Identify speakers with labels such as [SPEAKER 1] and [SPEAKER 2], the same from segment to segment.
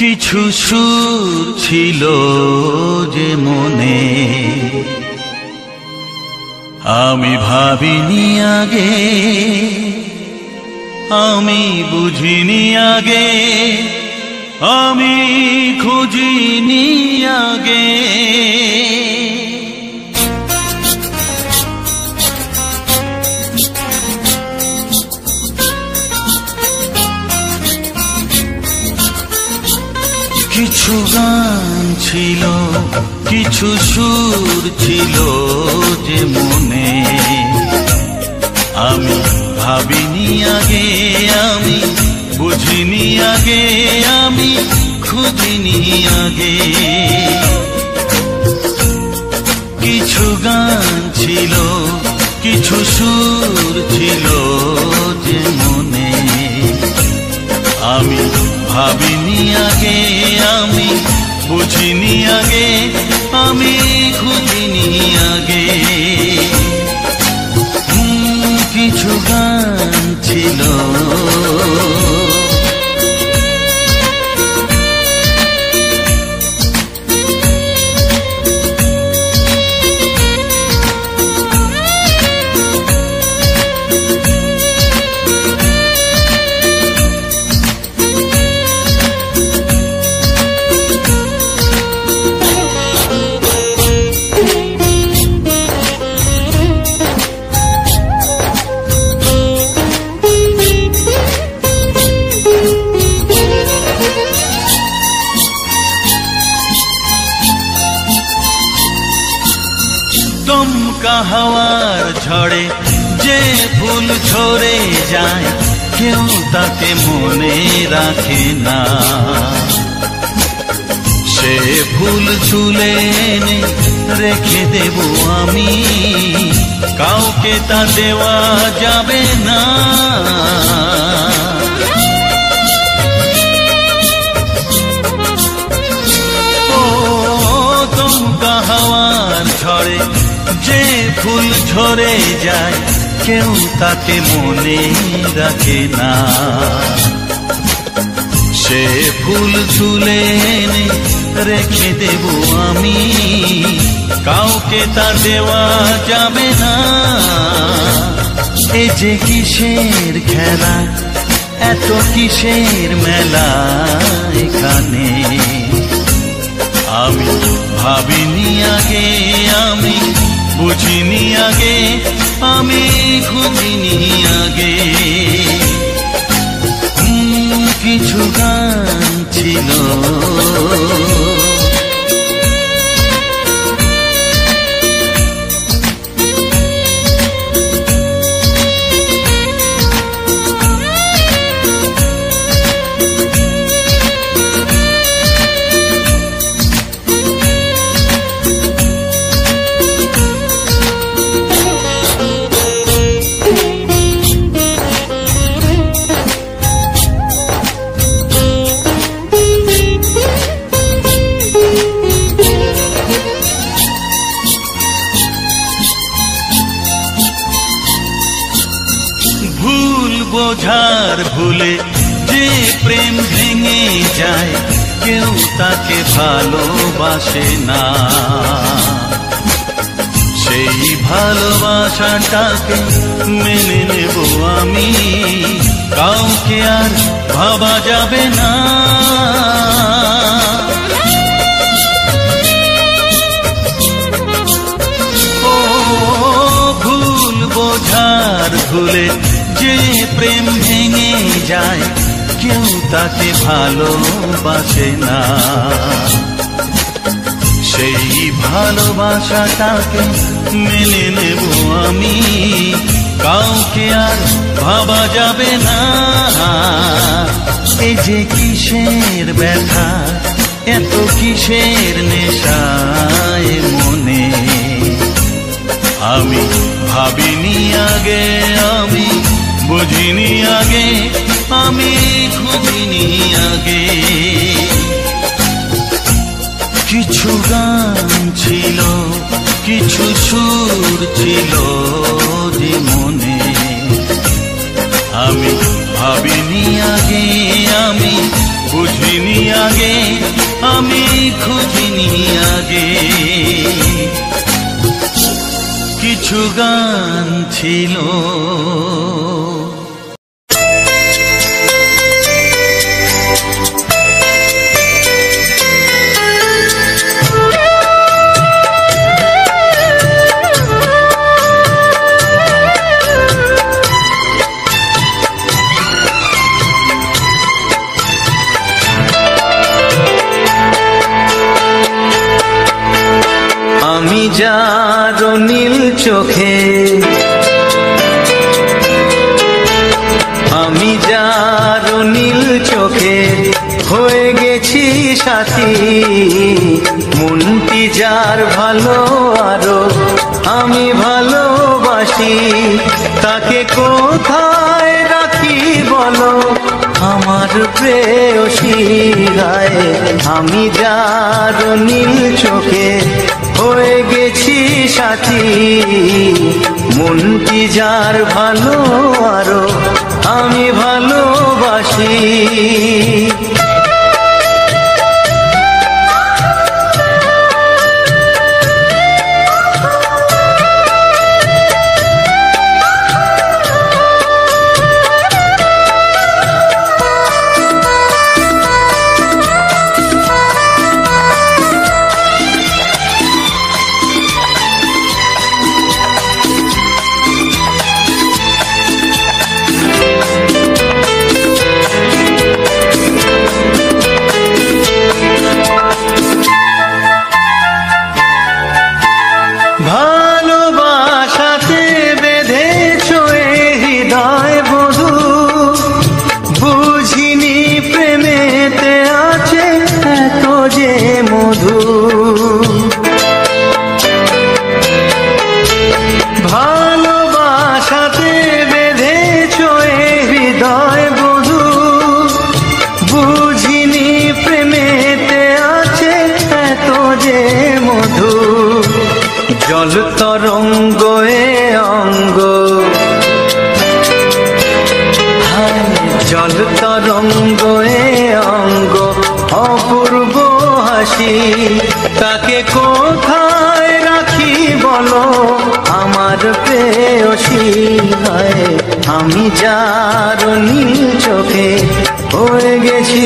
[SPEAKER 1] কিছু সুর ছিল যে মনে, আমি ভাবিনি আগে, আমি বুঝিনি আগে, আমি খুঁজিনি আগে। কিছু গান ছিল, কিছু সুর ছিল যে মনে, আমি ভাবিনি আগে, আমি বুঝিনি আগে, আমি খুঁজিনি আগে। কিছু গান ছিল, কিছু সুর ছিল যে মনে, আমি ভাবিনি আগে, আমি বুঝিনি আগে, আমি খুঁজিনি আগে। কিছু গান ছিল, দমকা হাওয়ার ঝড়ে যে ফুল ঝরে যায়, কেউ তাকে মনে রাখে না। সে ফুল তুলে এনে রেখে দেব আমি, কাউকে তা দেওয়া যাবে না। ও দমকা হাওয়ার ঝড়ে যে ফুল ঝরে যায়, কেউ তাকে মনে রাখে না। সে ফুল তুলে এনে রেখে দেব আমি, কাউকে তা দেওয়া যাবে না। এ যে কিসের খেলা, এত কিসের মেলা এখানে, আমি ভাবিনি আগে, আমি বুঝিনি আগে, আমি খুঁজিনি আগে। কিছু গান ছিল, বোঝার ভুলে যে প্রেম ভেঙে যায়, কেউ তাকে ভালোবাসে না। সেই ভালোবাসাটাকে মেনে নেব আমি, কাউকে আর ভাবা যাবে না। ও ভুল বোঝার ভুলে যে প্রেম ভেঙে যায়, কেউ তাকে ভালোবাসে না। সেই ভালোবাসাটাকে মেনে নেব আমি, কাউকে আর ভাবা যাবে না। এই যে কিসের ব্যথা, এত কিসের নেশায় মনে, আমি ভাবিনি আগে, আমি বুঝিনি আগে, আমি খুঁজিনি আগে। কিছু গান ছিল, কিছু সুর ছিল যে মনে, আমি ভাবিনি আগে, আমি বুঝিনি আগে, আমি খুঁজিনি আগে। কিছু গান ছিল আমি যার নীল চোখে, আমি যার নীল চোখে হয়ে গেছি সাথী, মনটি যার ভালো আরো আমি ভালোবাসি, তাকে কোথায় রাখি বলো আমার প্রেয়সী গায়ে। আমি যার নীল চোখে হয়ে গেছি সাথী, মনটি যার ভালো আরো আমি ভালোবাসি। ভালোবাসাতে বেঁধেছ হৃদয় বধূ, বুঝিনি প্রেমেতে আছে এত যে মধু। ভালোবাসাতে বেঁধেছ হৃদয় বধূ, বুঝিনি প্রেমেতে আছে এত যে মধু। জল তরঙ্গ এ অঙ্গ, জল তরঙ্গ এ অঙ্গ অপূর্ব হাসি, তাকে কোথায় রাখি বলো আমার প্রেয়সী গায়ে। আমি যার নীল চোখে হয়ে গেছি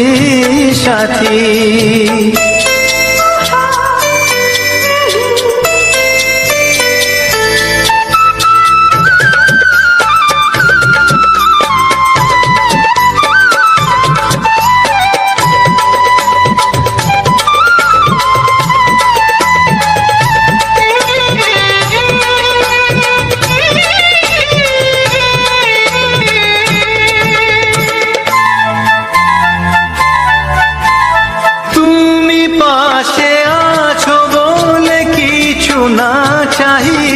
[SPEAKER 1] সাথী। পাশে আছো বলে কিছু না চাহি,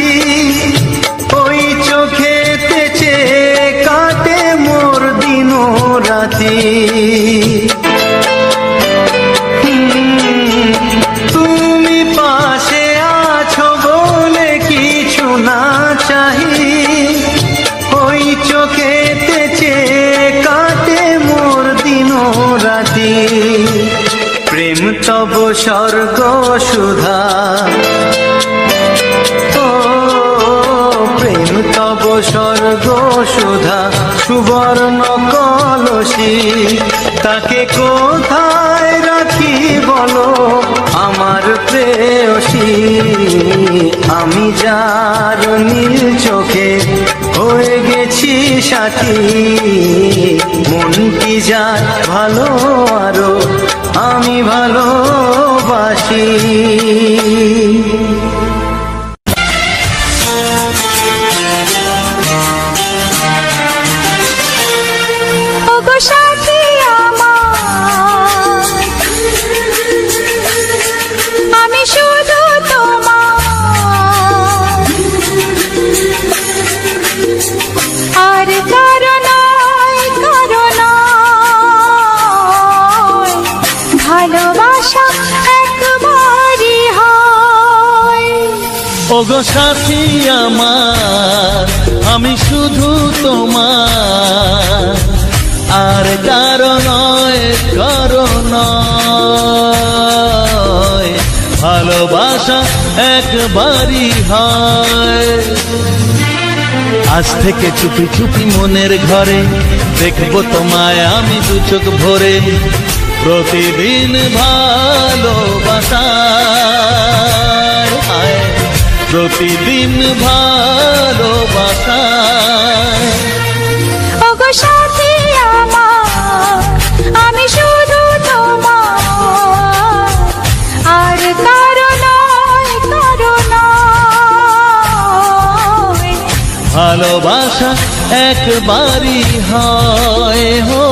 [SPEAKER 1] ওই চোখেতে চেয়ে কাটে মোর দিন রাতি। তুমি পাশে আছো বলে কিছু না চাহি, ওই চোখেতে চেয়ে কাটে মোর দিন রাতি। প্রেম তব স্বর্গ সুধা, ও প্রেম তব স্বর্গ সুধা সুবর্ণ কলসী, তাকে কোথায় রাখি বলো আমার প্রেয়সী। আমি যার নীল চোখে হয়ে গেছি সাথী, মনটি যার ভালো আরো আমি ভালোবাসি।
[SPEAKER 2] ওগো সাথী আমার, আমি শুধু তোমার, আর কারো নয় কারো নয়, ভালোবাসা একবারই হয়।
[SPEAKER 1] ওগো সাথী আমার, আমি শুধু তোমার, আর কারো নয়, কারো নয়, ভালোবাসা একবারই হয়। আজ থেকে চুপি চুপি মনের ঘরে দেখবো তোমায় আমি দু চোখ ভরে, প্রতিদিন ভালোবাসায়, প্রতিদিন ভালোবাসায়।
[SPEAKER 2] ওগো সাথী আমার, আমি শুধু তোমার, আর কারো নয়, কারো নয়।
[SPEAKER 1] ভালোবাসা একবারই হয় হো।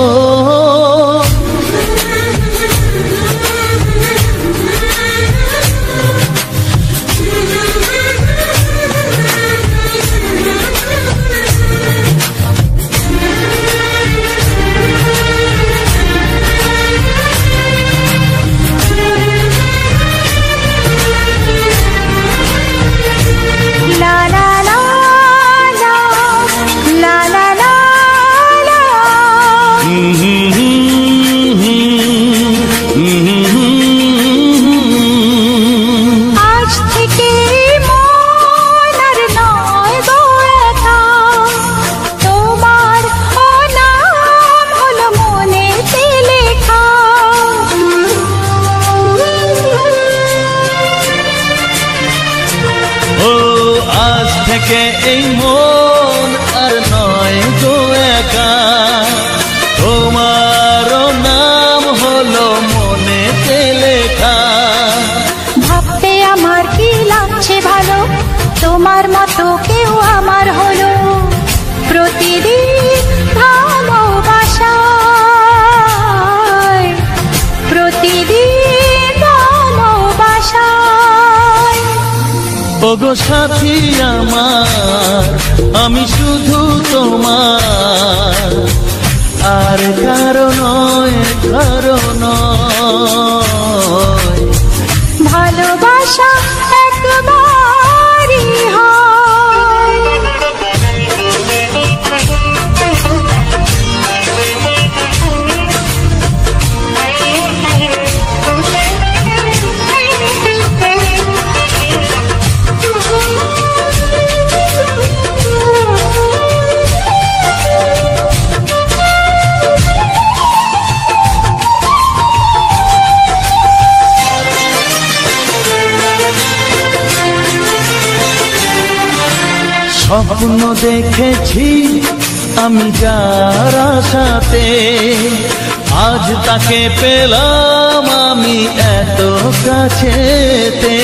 [SPEAKER 2] লা লা লা লা, লা লা লা লা। আজ থেকে মন আর নয় গো একা, তোমার ও নাম হলো মনেতে লেখা।
[SPEAKER 1] ও আজ থেকে এই মন আর নয় গো একা, তোমারও নাম হলো মনেতে লেখা।
[SPEAKER 2] ভাবতে আমার কি লাগছে ভালো, তোমার মতো কেউ আমার হলো। প্রতিদিন ভালোবাসায়, প্রতিদিন ভালোবাসায়।
[SPEAKER 1] ওগো সাথী আমার, আমি শুধু তোমার, আর কারো নয়, কারো নয়।
[SPEAKER 2] ভালোবাসা একবারই হয়।
[SPEAKER 1] স্বপ্ন দেখেছি আমি যার আশাতে, আজ তাকে পেলাম আমি এত কাছেতে।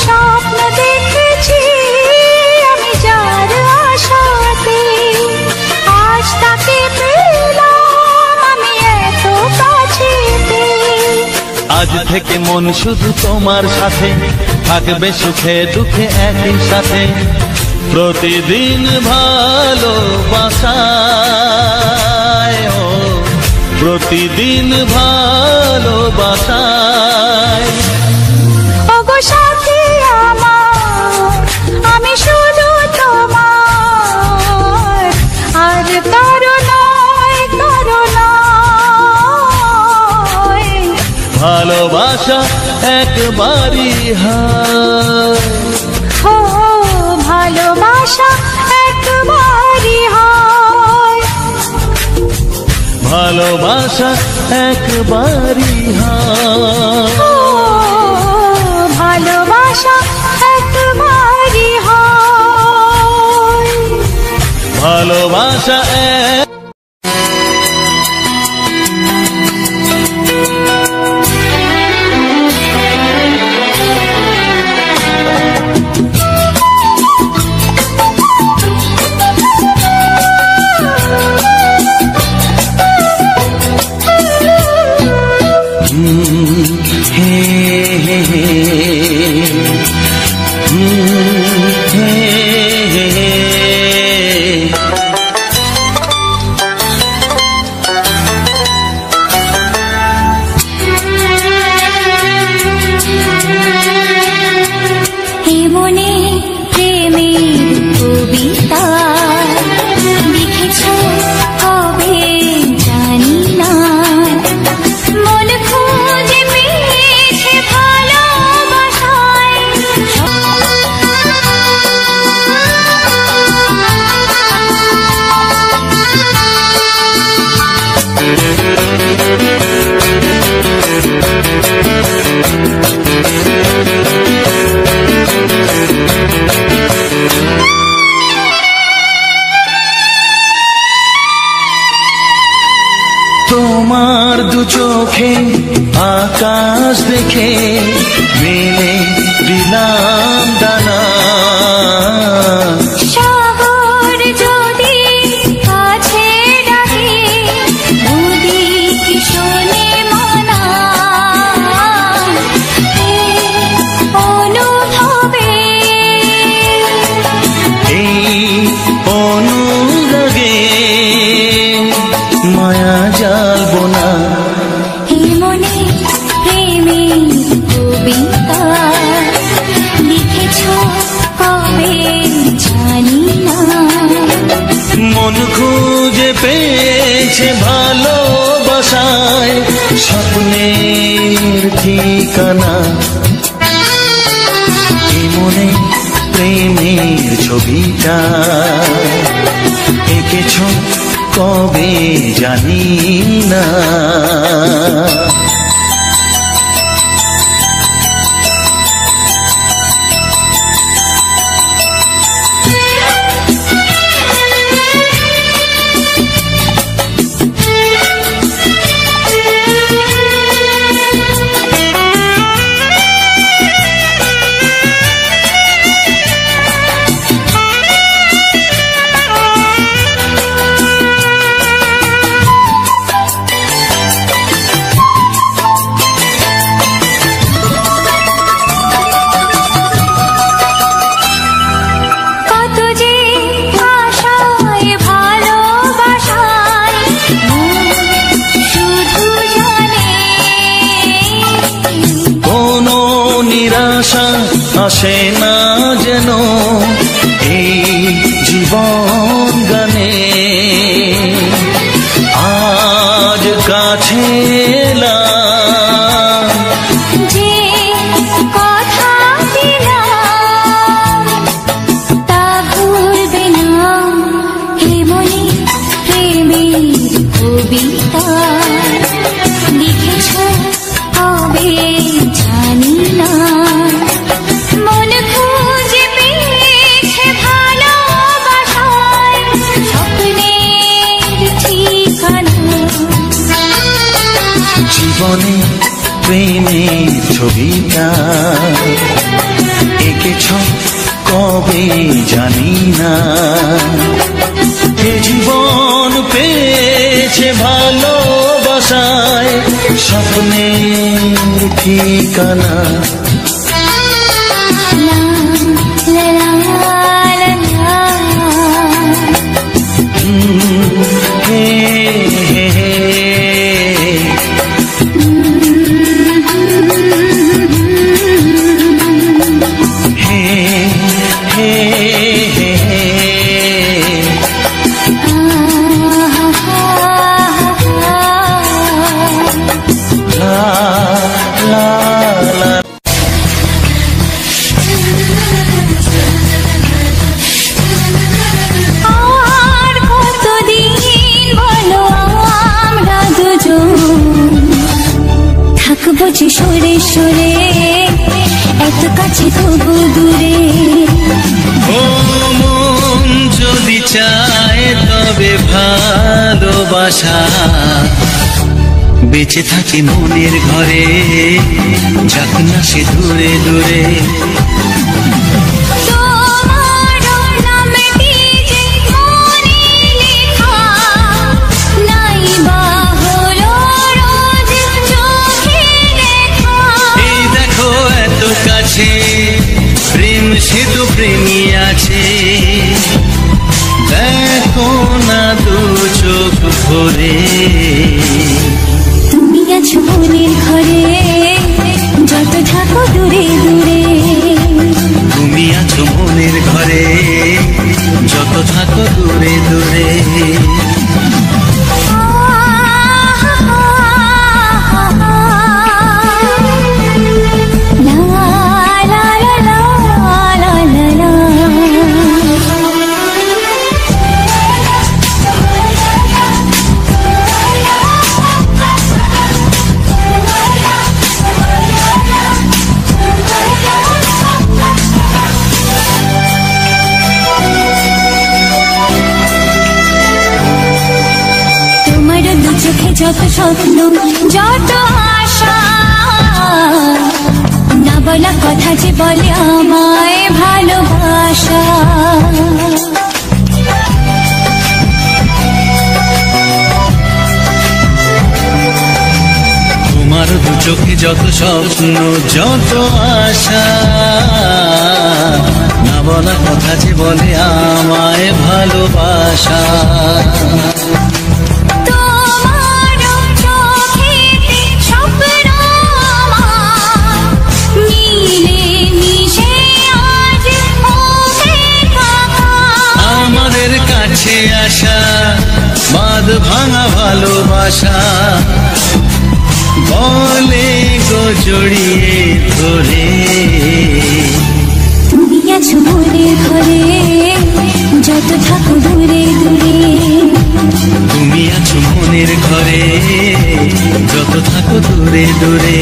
[SPEAKER 2] স্বপ্ন দেখেছি আমি যার আশাতে, আজ তাকে পেলাম আমি এত কাছেতে।
[SPEAKER 1] আজ থেকে মন শুধু তোমার সাথে, থাকবে সুখে দুঃখে একই সাথে। প্রতিদিন ভালোবাসায়, ও প্রতিদিন ভালোবাসায়।
[SPEAKER 2] ওগো সাথী আমার, আমি শুধু তোমার, আর কারো নয়, কারো নয়।
[SPEAKER 1] ভালোবাসা একবারই হয়।
[SPEAKER 2] ও ভালোবাসা একবারই হয়।
[SPEAKER 1] ভালোবাসা একবারই হয়।
[SPEAKER 2] ও ভালোবাসা একবারই হয়।
[SPEAKER 1] ভালোবাসা এক তোমার দু চোখে আকাশ দেখে মেলে দিলাম দানা।
[SPEAKER 2] সাগর যদি কাছে ডাকে নদী কি শোনে মানা। অনুভবে
[SPEAKER 1] এই অনুরাগে মায়া জালবো না।
[SPEAKER 2] এই মনে প্রেমের কবিতা লিখেছ কবে জানি না।
[SPEAKER 1] মন খুঁজে পেয়েছে ভালোবাসায় স্বপ্নের ঠিকানা। এই মনে প্রেমের ছবিটা এঁকেছ কবে জানি না।
[SPEAKER 2] কত যে আশায় ভালোবাসায় শুধু জানে
[SPEAKER 1] কোনো নিরাশা আসে না যেন এই জীবন গানে। আজ কাছে এলাম
[SPEAKER 2] যে কথা দিলাম তা ভুলবে না। হে মনে প্রেমের কবিতা লিখেছ কবে জানি না। মন খুঁজে পেয়েছে ভালোবাসায় স্বপ্নের ঠিকানা।
[SPEAKER 1] জীবনে প্রেমের ছবিটা এঁকেছ কবে জানি না। এ জীবন পেয়েছে ভালোবাসায় স্বপ্নের ঠিকানা।
[SPEAKER 2] লা লা লা লা
[SPEAKER 1] হে হে হে হে হে হে হে লা লা লা।
[SPEAKER 2] আর কতদিন বলো আমরা দুজন থাকবো যে সরে সরে এত কাছে তবু দূরে।
[SPEAKER 1] ও মন যদি চায় তবে ভালোবাসা বেঁচে থাকে মনের ঘরে, যাক না সে দূরে দূরে।
[SPEAKER 2] তোমার নামটি যে মনে লেখা নাই বা হলো রোজ চোখে দেখা।
[SPEAKER 1] এই দেখো এত কাছে প্রেম সে তো প্রেমী আছে, দেখো না দু চোখ ভরে।
[SPEAKER 2] তুমি আছো মনের ঘরে যত থাকো দূরে দূরে।
[SPEAKER 1] তুমি আছো মনের ঘরে যত থাকো দূরে দূরে।
[SPEAKER 2] লা লা লা লা লা লা লা। চোখে যত স্বপ্ন যত আশা, না বলা কথা যে বলে আমায় ভালোবাসা।
[SPEAKER 1] তোমার দু চোখে যত স্বপ্ন যত আশা, না বলা কথা যে বলে আমায় ভালোবাসা। আমাদের কাছে আসা বাঁধ ভাঙা ভালোবাসা, বলে গো জড়িয়ে ধরে।
[SPEAKER 2] তুমি আছো মনের ঘরে যত থাকো দূরে দূরে,
[SPEAKER 1] তুমি আছো মনের ঘরে যত থাকো দূরে দূরে।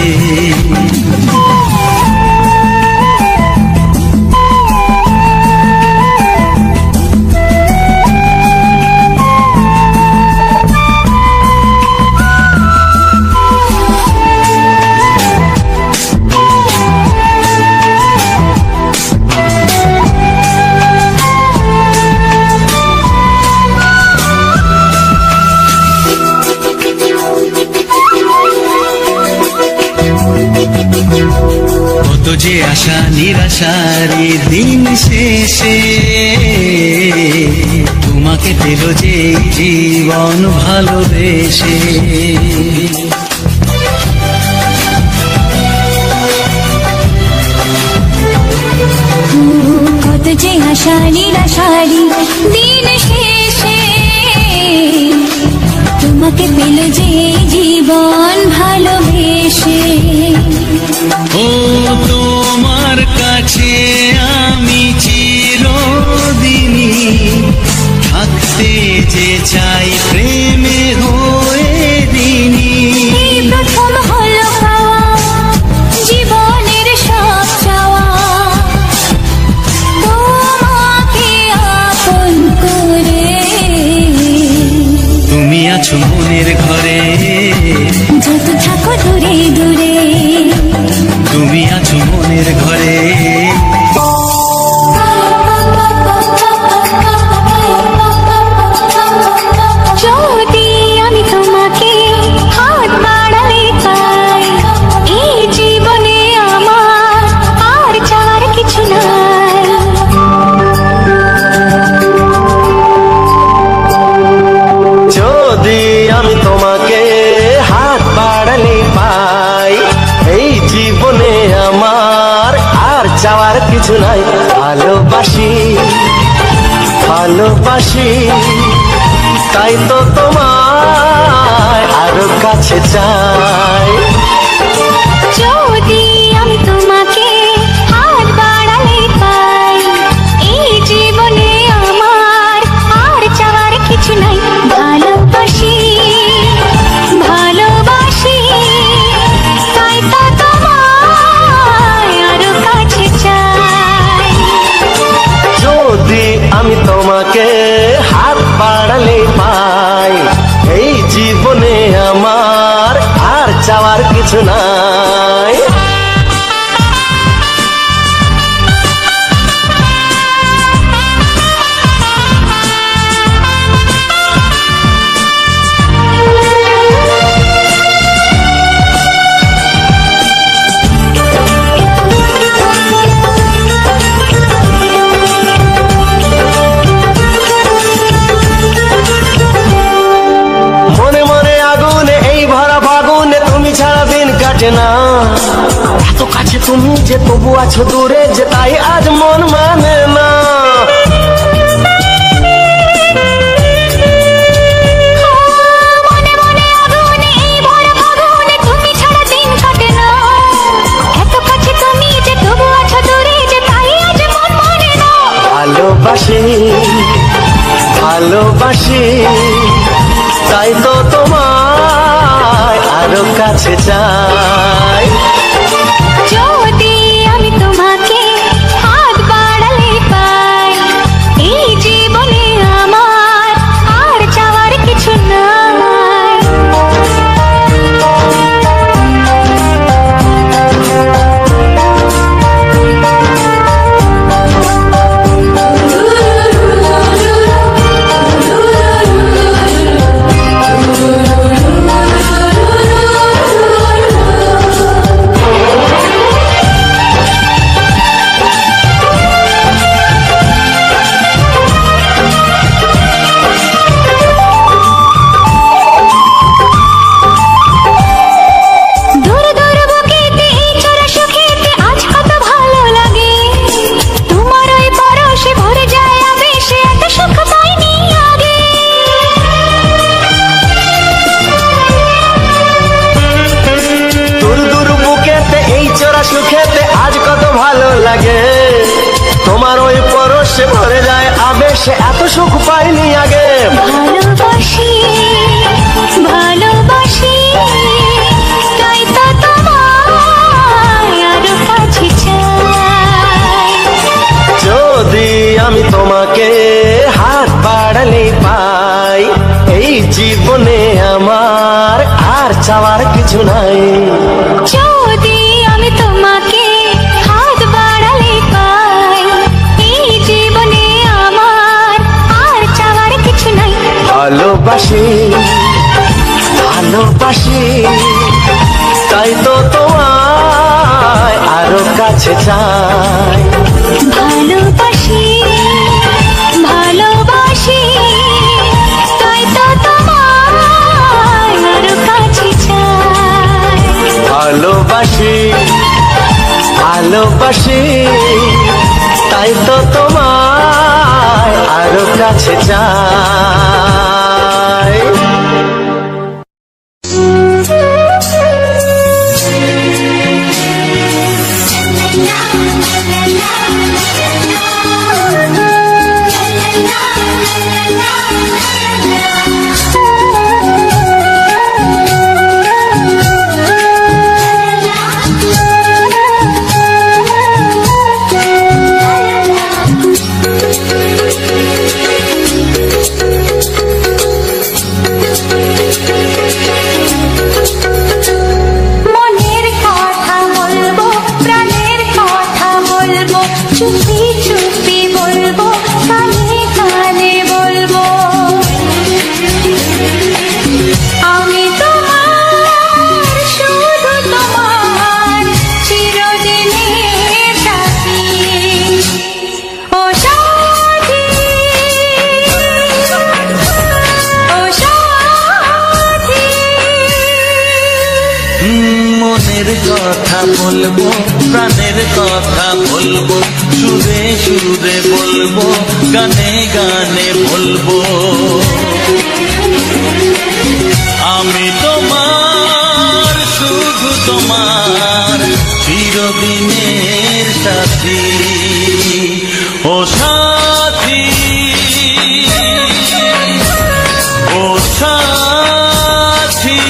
[SPEAKER 1] কত যে আশা নিরাশারি দিন শেষে, তোমাকে পেল যে জীবন ভালোবেসে।
[SPEAKER 2] কত যে আশা নিরাশারি দিন শেষে, তোমাকে পেল যে জীবন ভালোবেসে।
[SPEAKER 1] ও তোমার কাছে আমি চিরদিনই থাকতে যে চাই প্রেমে হয়ে দিনই।
[SPEAKER 2] প্রথম হলো পাওয়া জীবনের সব চাওয়া, তোমাকে আপন করে।
[SPEAKER 1] তুমি আছো মনের ঘরে
[SPEAKER 2] যত থাকো দূরে দূরে,
[SPEAKER 1] তুমি আছো মনের ঘরে।
[SPEAKER 2] যদি আমি তোমাকে হাত বাড়ালে পাই, এই জীবনে আমার আর চাওয়ার কিছু নাই।
[SPEAKER 3] যদি আমি তোমাকে হাত বাড়ালে পাই, এই জীবনে আমার আর চাওয়ার কিছু নাই। ভালোবাসি ভালোবাসি তাই তো তোমায় আরো কাছে চাই।
[SPEAKER 2] যদি আমি তোমাকে হাত বাড়ালে পাই, এই জীবনে আমার আর চাওয়ার কিছু নাই। ভালোবাসি ভালোবাসি তাই তো তোমায় আরো কাছে চাই।
[SPEAKER 3] যদি আমি তোমাকে হাত বাড়ালে পাই, এই জীবনে আমার আর চাওয়ার কিছু নাই। মনে মনে আগুনে এই ভরা ফাগুনে তুমি ছাড়া দিন কাটে না। এত কাছে তুমি যে তবু আছো দূরে, যে তাই আজ মন মানে না।
[SPEAKER 2] মনে মনে আগুনে এই ভরা ফাগুনে তুমি ছাড়া দিন কাটে না। এত কাছে তুমি যে তবু আছো দূরে, যে তাই আজ মন মানে না।
[SPEAKER 3] ভালোবাসি ভালোবাসি তাই তো তোমায় আরো কাছে চাই।
[SPEAKER 2] যদি আমি তোমাকে হাত বাড়ালে পাই, এই জীবনে আমার আর চাওয়ার কিছু নাই।
[SPEAKER 3] লাগে, তোমার ওই পরশে ভরে যায় আবেশে, এত সুখ পাইনি আগে।
[SPEAKER 2] ভালোবাসি ভালোবাসি তাই তো তোমায় আরো কাছে চাই।
[SPEAKER 3] যদি আমি তোমাকে হাত বাড়ালে পাই, এই জীবনে আমার আর চাওয়ার কিছু নাই।
[SPEAKER 2] যদি আমি তোমাকে হাত বাড়ালে পাই, এই জীবনে আমার আর চাওয়ার কিছু নাই।
[SPEAKER 3] ভালোবাসি ভালোবাসি তাই তো তোমায় আরো কাছে চাই।
[SPEAKER 2] ভালোবাসি ভালোবাসি তাই তো তোমায় আরো কাছে চাই।
[SPEAKER 3] ভালোবাসি ভালোবাসি তাই তো তোমায় আরো কাছে চাই।
[SPEAKER 2] মনের কথা বলবো, প্রাণের কথা বলবো, চুপি চুপি বলবো, কানে কানে বলবো। আমি তোমার, শুধু তোমার, চিরদিনের সাথী। ও সাথী, ও সাথী।
[SPEAKER 1] মনের কথা বলবো, প্রাণের কথা বলবো, সুরে সুরে বলবো, গানে গানে বলবো। আমি তোমার, শুধু তোমার, চিরদিনের সাথী। ও সাথী, ও সাথী।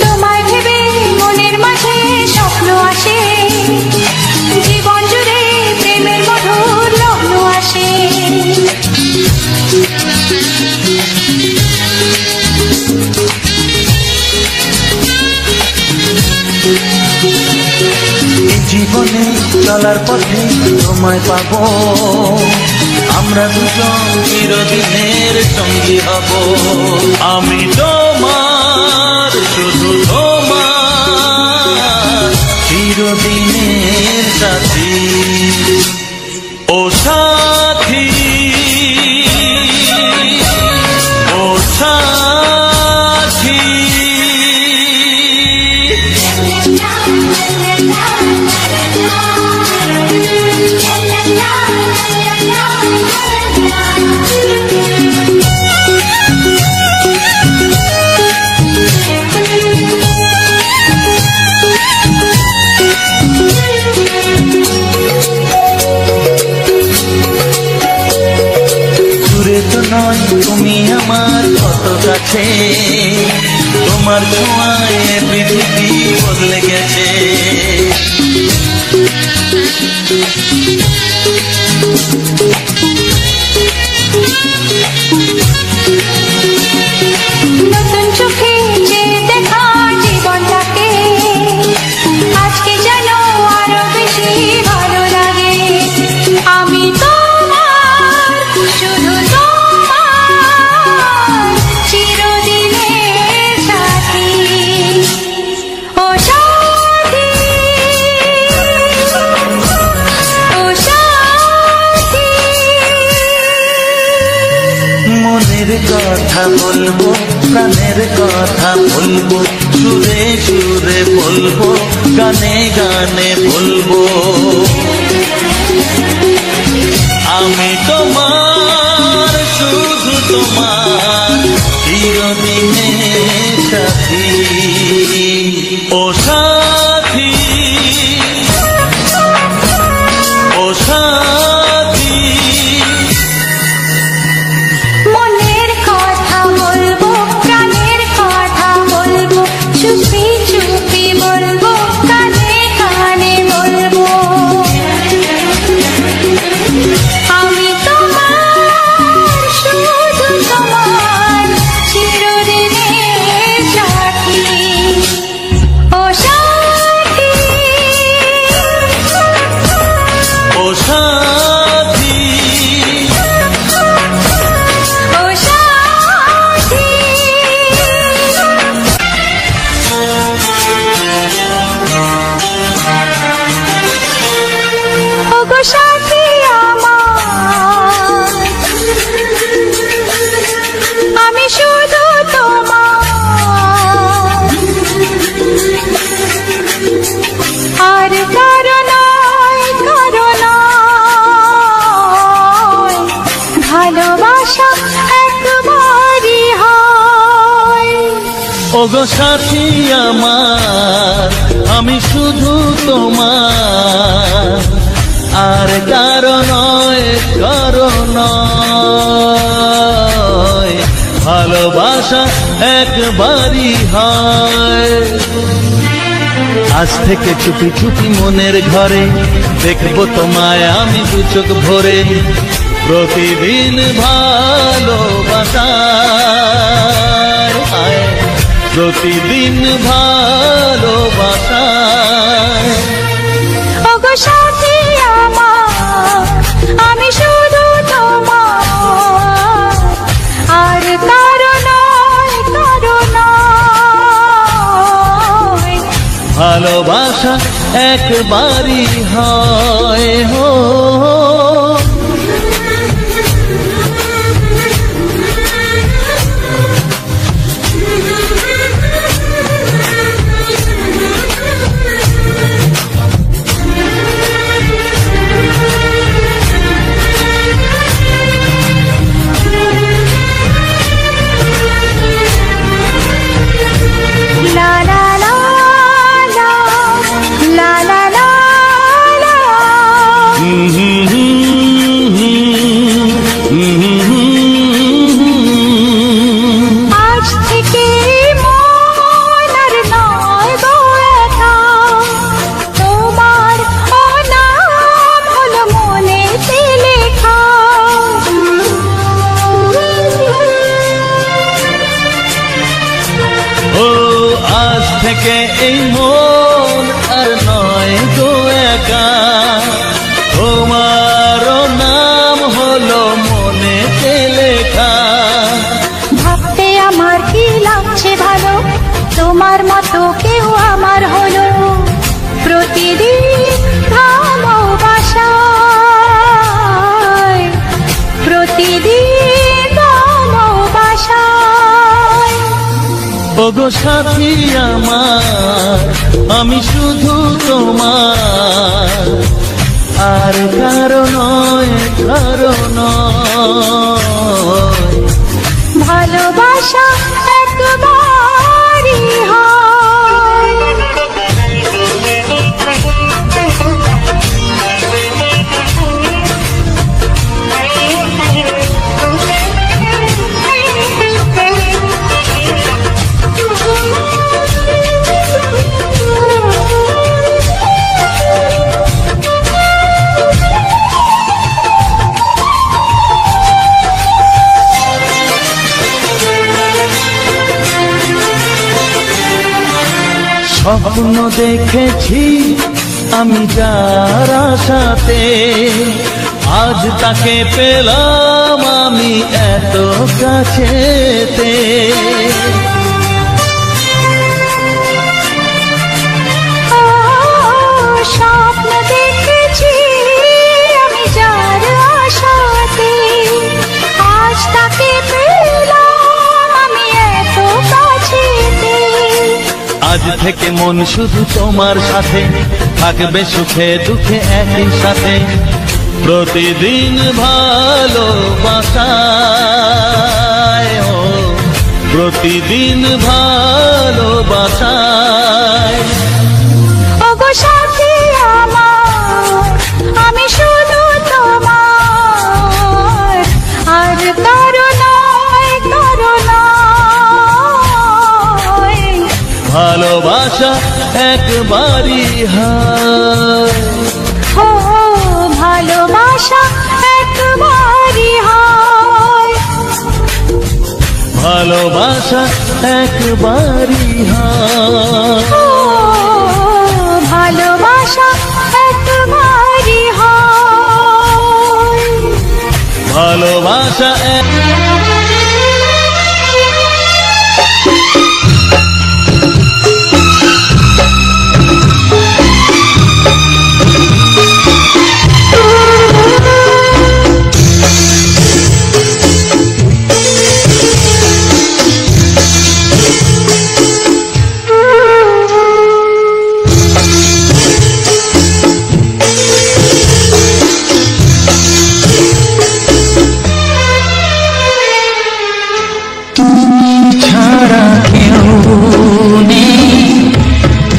[SPEAKER 2] তোমায় ভেবে মনের মাঝে স্বপ্ন আসে, জীবন জুড়ে প্রেমের মধুর লগ্ন আসে।
[SPEAKER 1] এই জীবনে চলার পথে তোমায় পাবো, আমরা দুজন চিরদিনের সঙ্গী হব। আমি তোমার, শুধু তোমার, চিরদিনের সাথী। ও সাথী, ও সাথী। দূরে তো নয় তুমি আমার কত কাছে, তোমার ছোঁয়ায় পৃথিবী বদলে গেছে।
[SPEAKER 2] নতুন চোখে যে দেখা জীবনটাকে, আজকে যেন আরো বেশি ভালো লাগে। আমি তোমার, শুধু তোমার, চিরদিনের সাথী। ও সাথী, ও সাথী।
[SPEAKER 1] মনের কথা বলবো, প্রাণের কথা বলবো, সুরে সুরে বলবো, গানে গানে বলবো। আমি তোমার, শুধু তোমার, চিরদিনের সাথী। ও সাথী, ও সাথী,
[SPEAKER 2] মনের কথা বলবো, প্রাণের কথা বলবো, চুপি চুপি বলবো, কানে কানে বলবো। আমি তোমার, শুধু তোমার, চিরদিনের সাথী। ও সাথী,
[SPEAKER 1] ও সাথী,
[SPEAKER 2] ও সাথী। ওগো সাথী আমার, আমি শুধু তোমার, আর কারো নয়, কারো নয়, ভালোবাসা একবারই হয়।
[SPEAKER 1] ওগো সাথী আমার, আমি শুধু তোমার, আর কারো নয়, কারো নয়, ভালোবাসা একবারই হয়। আজ থেকে চুপি চুপি মনের ঘরে দেখবো তোমায় আমি দু চোখ ভরে, প্রতিদিন ভালোবাসার, হায়, প্রতিদিন ভালোবাসার।
[SPEAKER 2] ওগো সাথী আমার, আমি শুধু তোমার, আর কারো নয়, কারো নয়,
[SPEAKER 1] ভালোবাসা একবারই হয়। হো
[SPEAKER 2] লা লা লা লা, লা লা লা লা। আজ থেকে মন আর নয় গো একা, তোমার নাম হলো মনেতে লেখা।
[SPEAKER 1] ও আজ থেকে এই মন আর নয় গো একা, তোমারও নাম হলো মনেতে লেখা।
[SPEAKER 2] ভাবতে আমার কি লাগছে ভালো, তোমার মতো কেউ আমার হলো। প্রতিদিন ভালোবাসায়, প্রতিদিন ভালোবাসায়।
[SPEAKER 1] ওগো সাথী আমার, আমি শুধু তোমার, আর কারো নয়, কারো নয়,
[SPEAKER 2] ভালোবাসা একবারই হয়।
[SPEAKER 1] স্বপ্ন দেখেছি আমি যার আশাতে, আজ তাকে পেলাম আমি এত কাছেতে।
[SPEAKER 2] স্বপ্ন দেখেছি আমি যার আশাতে, আজ তাকে পেলাম আমি এত
[SPEAKER 1] আজ থেকে মন শুধু তোমার সাথে, থাকবে সুখে দুঃখে একই সাথে। প্রতিদিন ভালোবাসায়, ও প্রতিদিন ভালোবাসায়।
[SPEAKER 2] ওগো সাথী আমার, আমি শুধু তোমার, আর কারো নয়, কারো নয়।
[SPEAKER 1] ভালোবাসা একবারই হয়,
[SPEAKER 2] ও ভালোবাসা একবারই হয়।
[SPEAKER 1] ভালোবাসা একবারই হয়,
[SPEAKER 2] ও ভালোবাসা একবারই হয়।
[SPEAKER 1] ভালোবাসা
[SPEAKER 3] ছাড়া কেউ নেই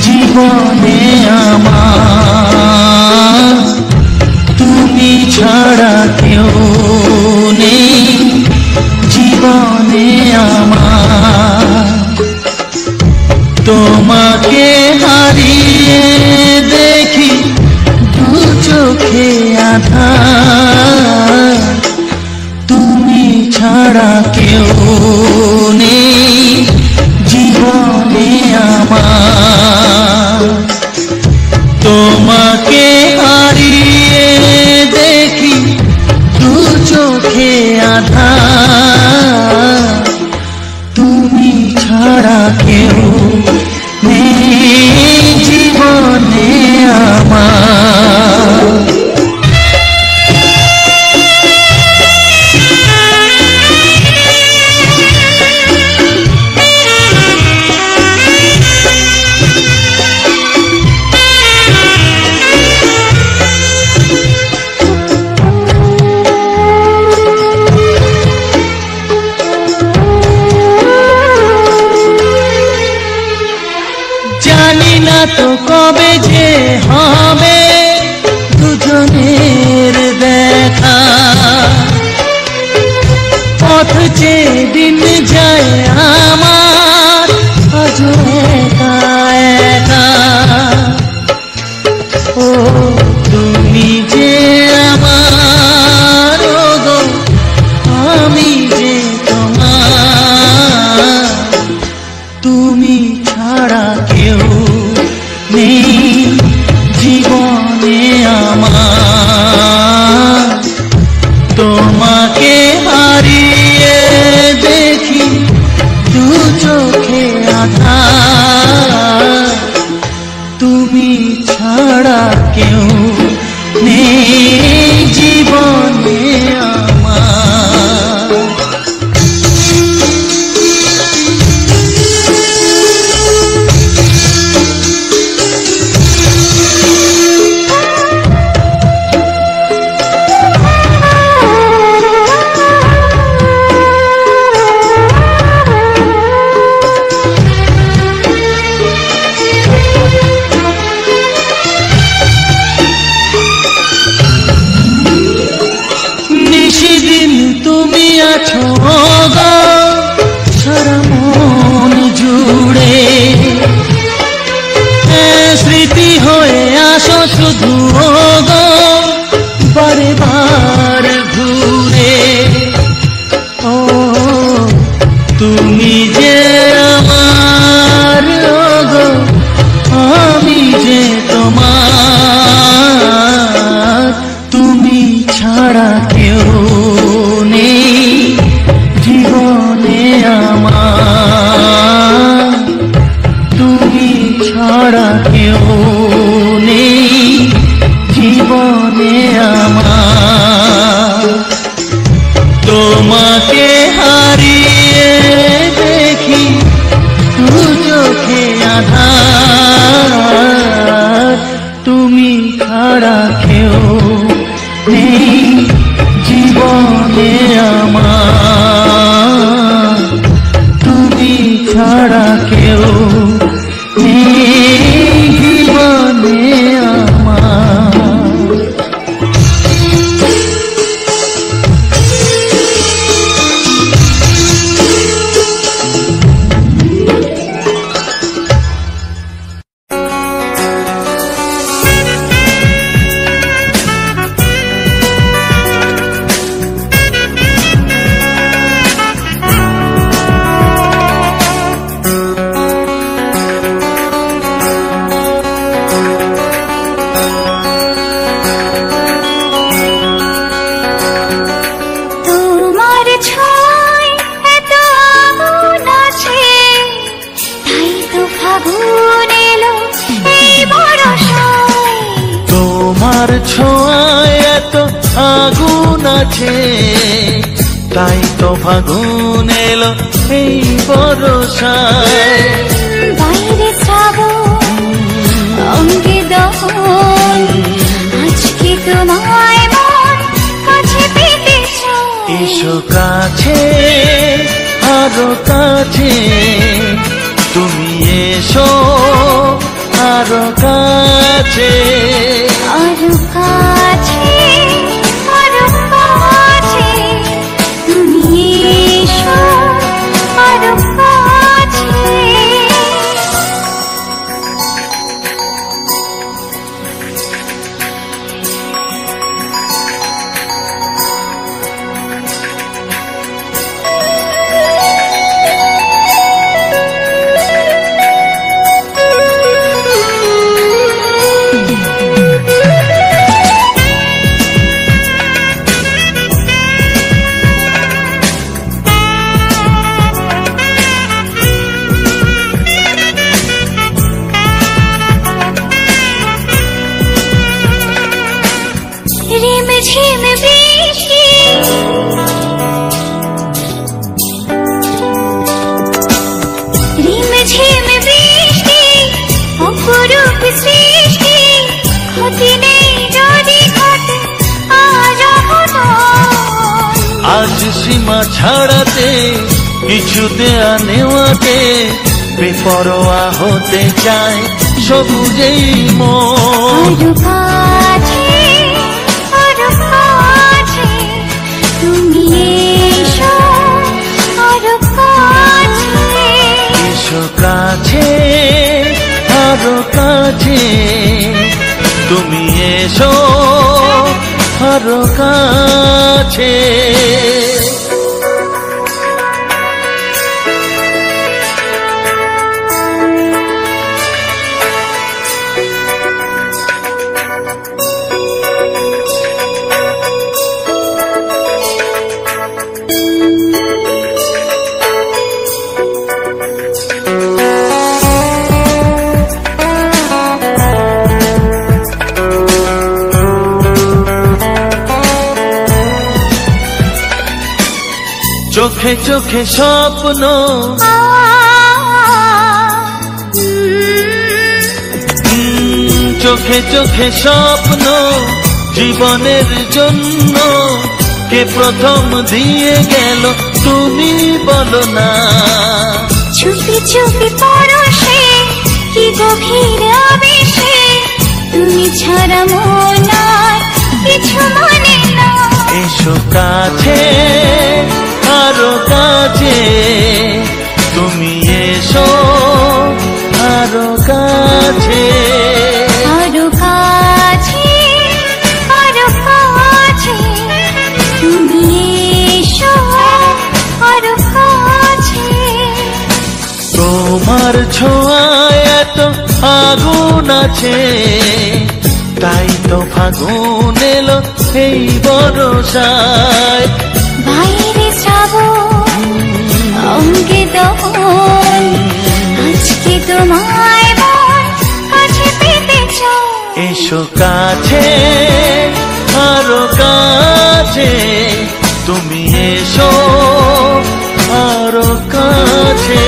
[SPEAKER 3] জীবনে আমার, তুমি ছাড়া কেউ নেই জীবনে আমার। তোমাকে হারিয়ে দেখি দু চোখে আঁধার, তুমি ছাড়া কেউ নেই জীবনে আমার। তোমাকে হারিয়ে দেখি দু চোখে আঁধার, তুমি ছাড়া কেউ নেই জীবনে আমার। জানি না তো কবে যে হবে দুজনের দেখা, পথ চেয়ে দিন যায় আমার আজও একা একা। ও তুমি যে আমার, ওগো আমি যে তোমার, তুমি ছাড়া কেউ নেই জীবনে আমার। তোমাকে হারিয়ে দেখি দু চোখে আঁধার, তুমি ছাড়া কেউ নেই জীবনে আমার। নিশিদিন তুমি আছো গো সারা মন জুড়ে, স্মৃতি হয়ে আসো শুধু গো বারে বার ঘুরে। ও তুমি যে আমার, গো আমি যে তোমার, তুমি ছাড়া কেউ নেই জীবনে আমার। তুমি ছাড়া কেউ নেই জীবনে আমার। তোমাকে হারিয়ে দেখি দু চোখে আঁধার,
[SPEAKER 1] কেউ নেই জীবনে আমার, তুমি ছাড়া কেউ নেই জীবনে আমার। তোমার ছোঁয়ায় এত আগুন আছে, তাই তো ফাগুন এলো এই বরষায়।
[SPEAKER 2] বাইরে শ্রাবণ অঙ্গে দহন, আজকে তোমায় মন কাছে পেতে চায়।
[SPEAKER 1] এসো কাছে আরো কাছে, তুমি এসো আরো কাছে,
[SPEAKER 2] আরো কাছে আরো কাছে, তুমি এসো আরো কাছে। ঝিম বৃষ্টি রিম ঝিম বৃষ্টি, অপরূপ সৃষ্টি, ক্ষতি নেই যদি ঘটে আজ
[SPEAKER 1] আজ সীমা ছাড়াতে কিছু দেয়া নেওয়াতে, বেপরোয়া হতে চায় সবুজেই মন।
[SPEAKER 2] আরো কাছে আরো কাছে, তুমি এসো আরো কাছে।
[SPEAKER 1] এসো কাছে আরো কাছে, তুমি এসো আরো কাছে। চোখে চোখে স্বপ্ন, চোখে চোখে স্বপ্ন, জীবনের জন্য কে প্রথম দিয়ে গেল তুমি বলো না।
[SPEAKER 2] চুপি চুপি পরশে কি গভীর আবেশে, তুমি ছাড়া মন আর কিছু মনে না।
[SPEAKER 1] এসো কাছে আরো কাছে, তুমি এসো আরো কাছে।
[SPEAKER 2] আরো কাছে আরো কাছে, তুমি এসো আরো কাছে।
[SPEAKER 1] তোমার ছোঁয়ায় এত আগুন আছে, তাই তো ফাগুন এলো এই বরষায়।
[SPEAKER 2] বাইরে শ্রাবণ অঙ্গে দহন, আজকে তোমায় মন কাছে পেতে চায়।
[SPEAKER 1] এসো কাছে আরো কাছে, তুমি এসো আরো কাছে।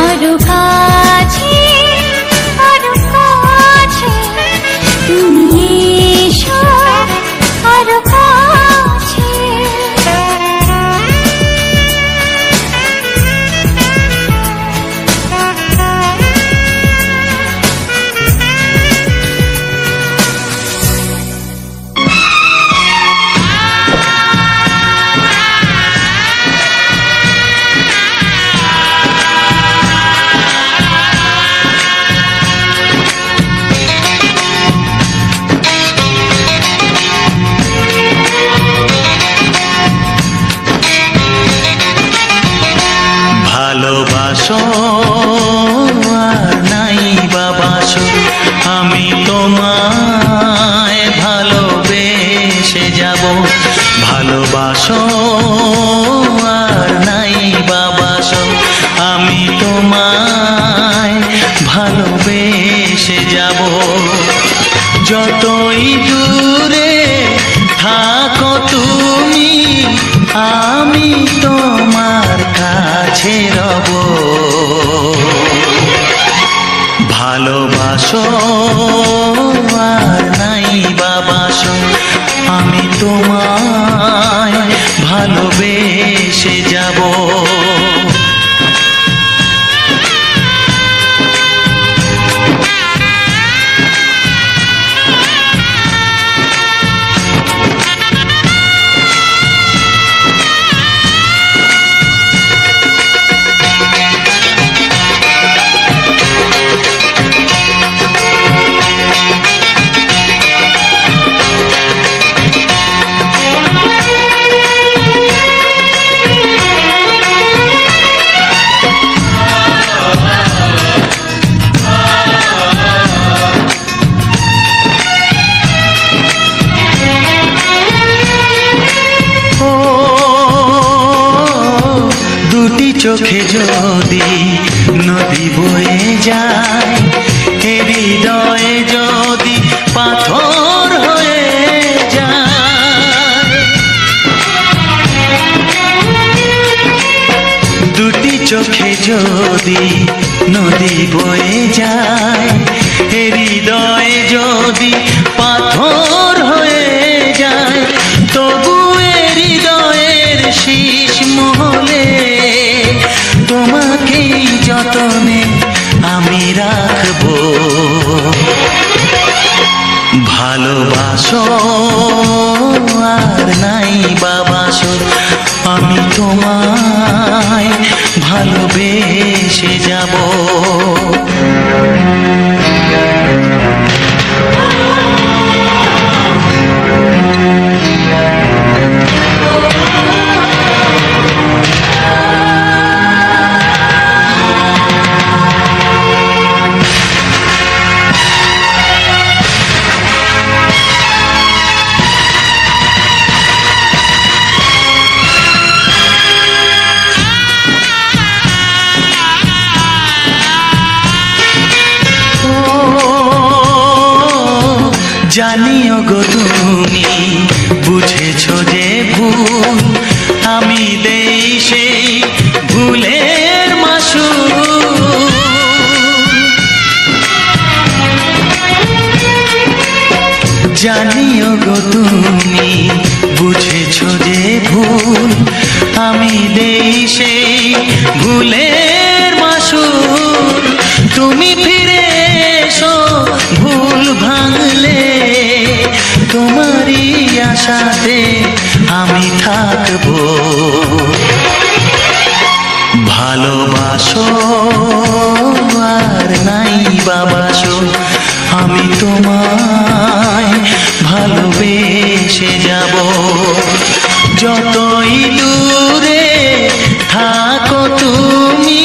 [SPEAKER 2] আরো কাছে আরো কাছে, তুমি
[SPEAKER 1] ভালোবাসো আর নাই বাবাসো, আমি তোমায় ভালোবেসে যাব। যতই দূরে থাকো তুমি, আমি তোমার কাছে রব। ভালোবাসো আর নাই বাবাসো, আমি তোমায় ভালোবেসে যাব। চোখে যদি নদী বয়ে যায়, হৃদয়ে যদি পাথর হয়ে যায়, দুটি চোখে যদি নদী বয়ে যায়, হৃদয়ে যদি পাথর হয়ে যায়, তবু হৃদয়ের শীষ মহলে তোমাকেই যতনে আমি রাখবো। ভালোবাসো আর নাই বাবাসো, আমি তোমায় ভালোবেসে যাব। জানিও গো তুমি বুঝেছো যে ভুল, আমি দেই সেই ভুলের মাসুল। জানিও গো তুমি বুঝেছো যে ভুল, আমি দেই সেই ভুলের মাসুল। তুমি ফিরে এসো ভুল ভাঙলে, তোমারই আশাতে আমি থাকবো। ভালোবাসো আর নাই বাবাসো, আমি তোমায় ভালোবেসে যাব। যতই দূরে থাকো তুমি,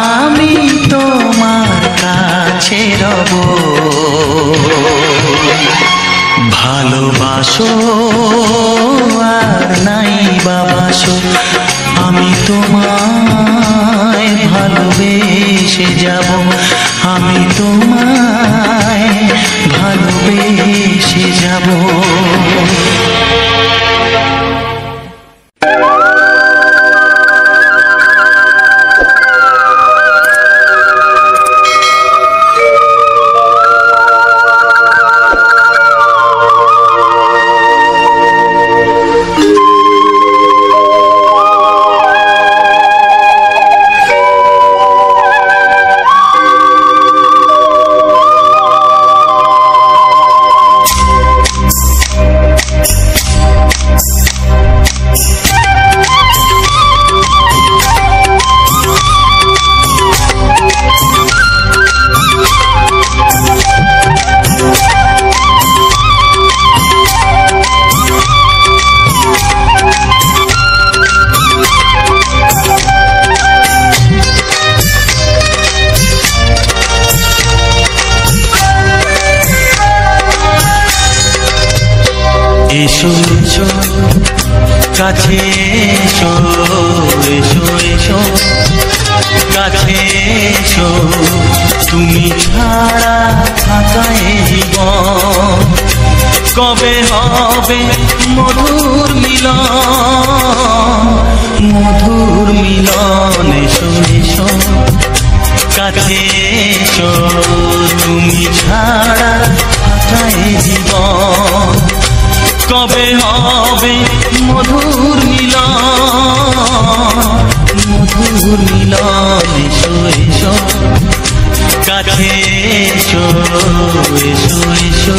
[SPEAKER 1] আমি তোমার কাছে রব। ভালোবাসো আর নাই বাবাসো, আমি তোমায় ভালোবেসে যাব। আমি তোমায় ভালোবেসে যাব। এসো কাছে এসো এসো এসো কাছে এসো তুমি ছাড়া থাকা এ জীবন কবে হবে মধুর মিলন এসো এসো কাছে এসো তুমি ছাড়া থাকা এ জীবন কবে হবে মধুর মিলন এসো এসো কাছে এসো এসো এসো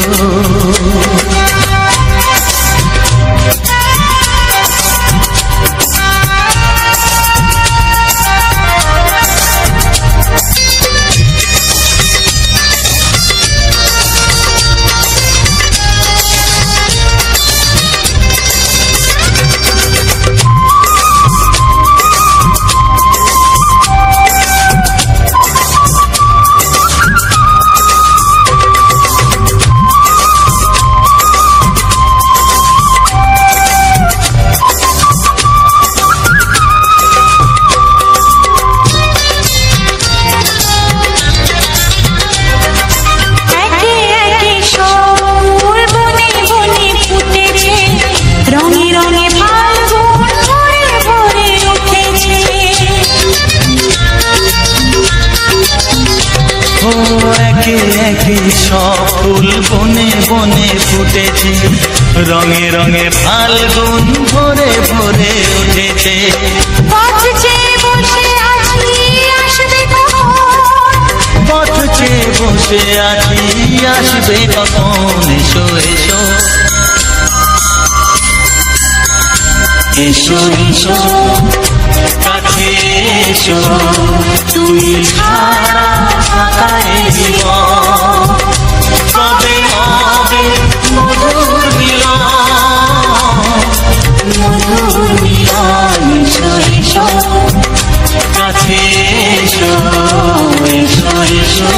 [SPEAKER 1] সব ফুল বনে বনে ফুটেছে রঙে রঙে ফাল্গুন ভরে ভরে উঠেছে
[SPEAKER 2] পথ চেয়ে বসে আছি আসবে
[SPEAKER 1] পথ চেয়ে বসে আছি আসবে কখন এসো এসো এসো এসো কাছে এসো তুমি ছাড়া থাকা এ জীবন কবে হবে মধুর মিলন এসো এসো কাছে এসো এসো এসো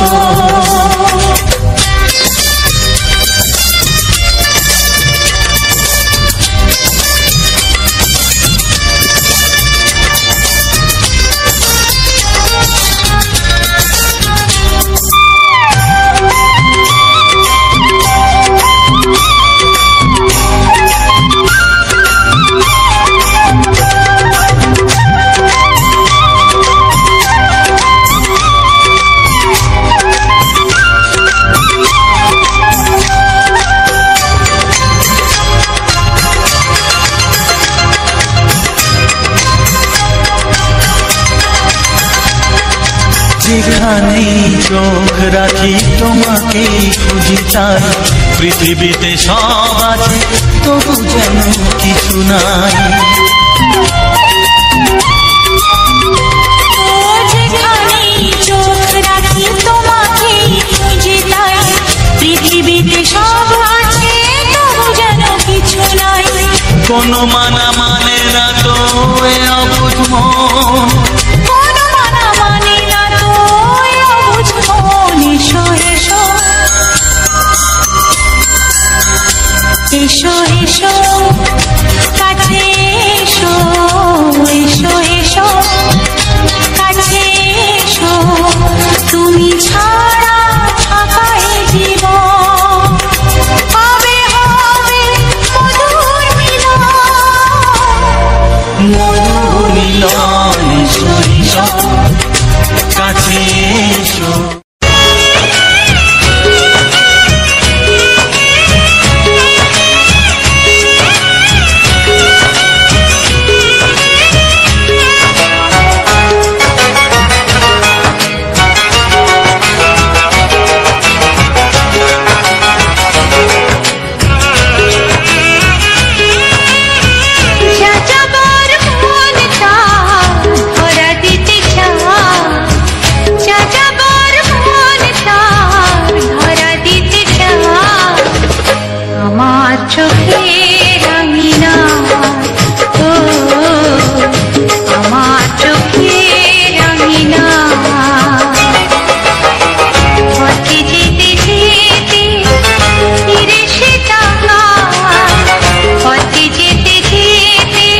[SPEAKER 1] যেখানেই চোখ রাখি তোমাকেই খুঁজি তাই পৃথিবীতে সব আছে তবু যেন কিছু নাই
[SPEAKER 2] যেখানেই চোখ রাখি তোমাকেই খুঁজি তাই পৃথিবীতে সব আছে তবু যেন কিছু নাই
[SPEAKER 1] কোনো মানা মানে না তো এ অবুঝ মন
[SPEAKER 2] এসো এসো কাছে এসো এসো এসো কাছে এসো তুমি ছাড়া থাকা এ জীবন কবে হবে মধুর মিলন
[SPEAKER 1] এসো এসো কাছে এসো
[SPEAKER 2] যেতে যেতে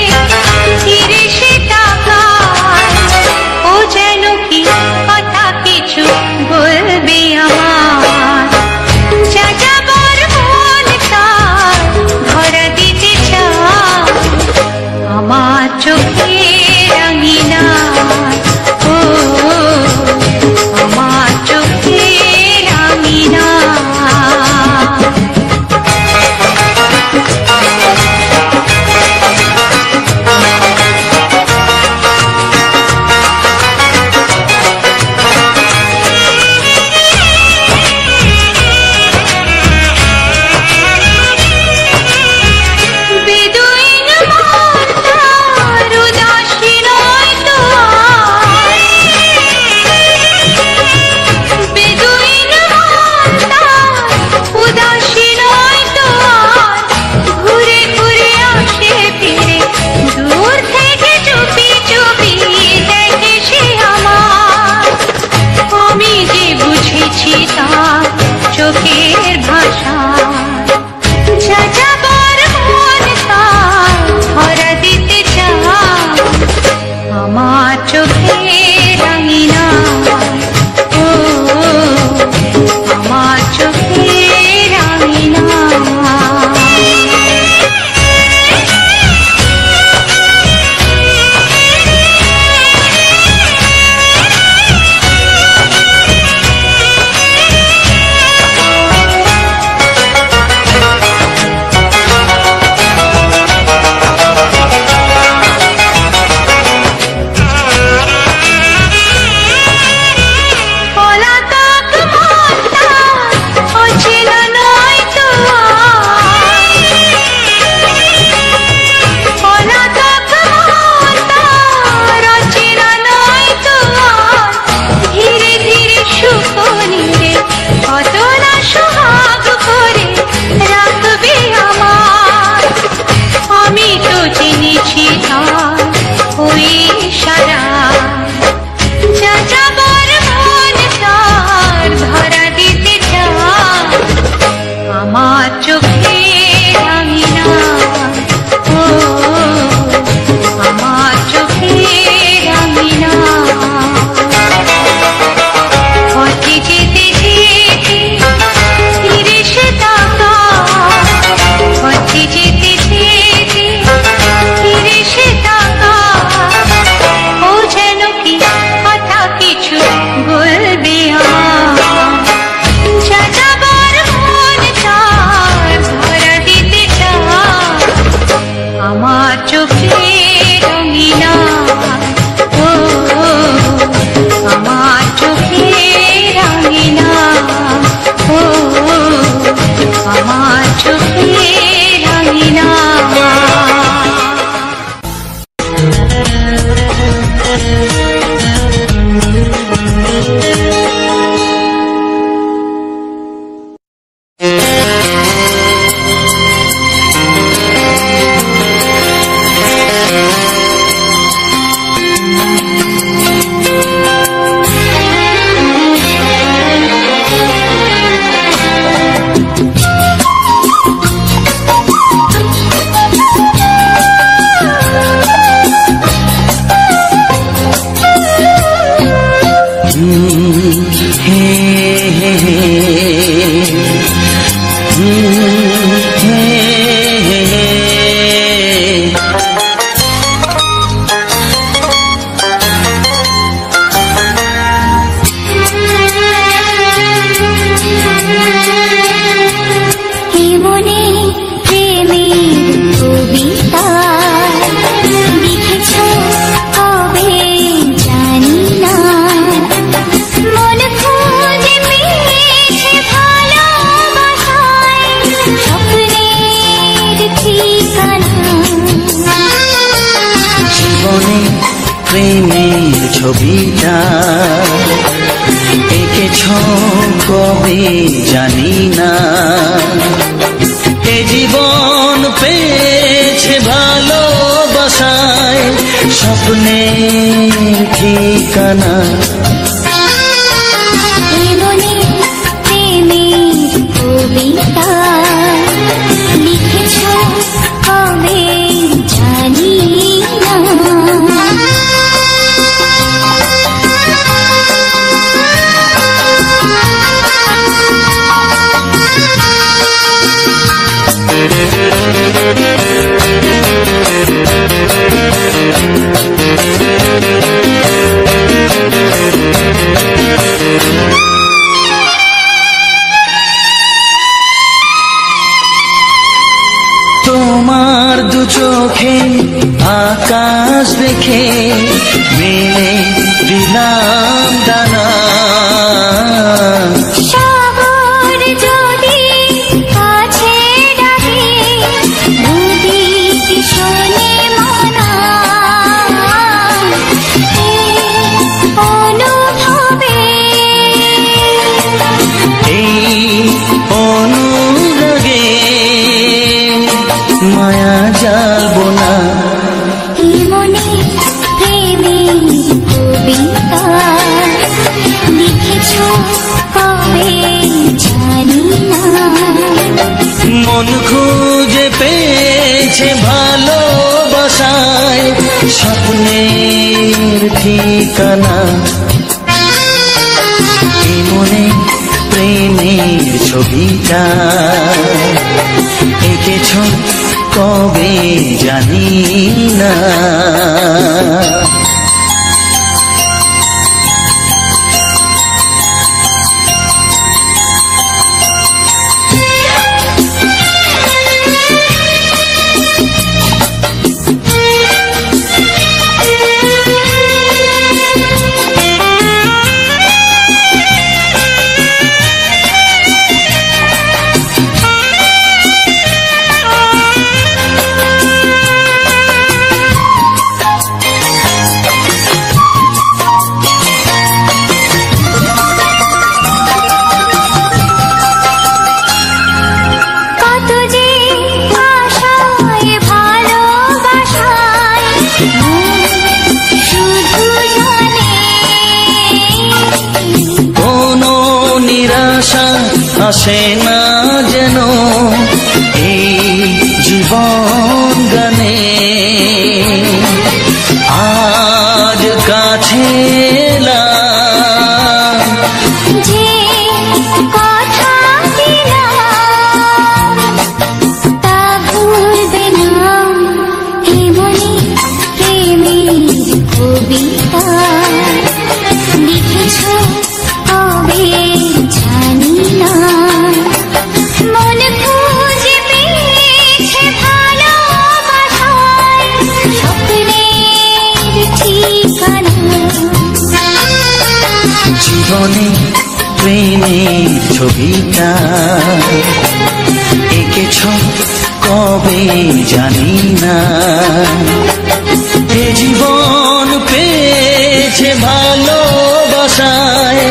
[SPEAKER 4] প্রেমের ছবিটা এঁকেছ কবে জানি না। এ জীবন পেয়েছে ভালোবাসায় স্বপ্নের ঠিকানা।
[SPEAKER 2] মনে প্রেমের কবিতা লিখেছ কবে জানি না।
[SPEAKER 4] তোমার দু চোখে আকাশ দেখে মেলে দিলাম দানা।
[SPEAKER 2] সাগর যদি কাছে ডাকে নদী কি শোনে মানা। এই অনুভবে
[SPEAKER 4] এই অনুরাগে মায়া জ্বালবো না।
[SPEAKER 2] কি মনে প্রেমের কবিতা লিখেছ কবে জানি না।
[SPEAKER 4] মন খুঁজে পেয়েছে ভালোবাসায় স্বপ্নের ঠিকানা। এই মনে প্রেমের ছবিটা এঁকেছ কবে জানি না।
[SPEAKER 2] কত যে আশায় ভালোবাসায় শুধু জানে
[SPEAKER 4] কোনো নিরাশা আসে না যেন এই জীবন গানে। আজ কাছে এলাম
[SPEAKER 2] যে কথা দিলাম তা ভুলবে না। এ মনে প্রেমের কবিতা লিখেছ কবে জানি না। মন খুঁজে পেয়েছে ভালোবাসায় স্বপ্নের ঠিকানা।
[SPEAKER 4] জীবনে প্রেমের ছবিটা এঁকেছ কবে জানি না। এ জীবন পেয়েছে ভালোবাসায়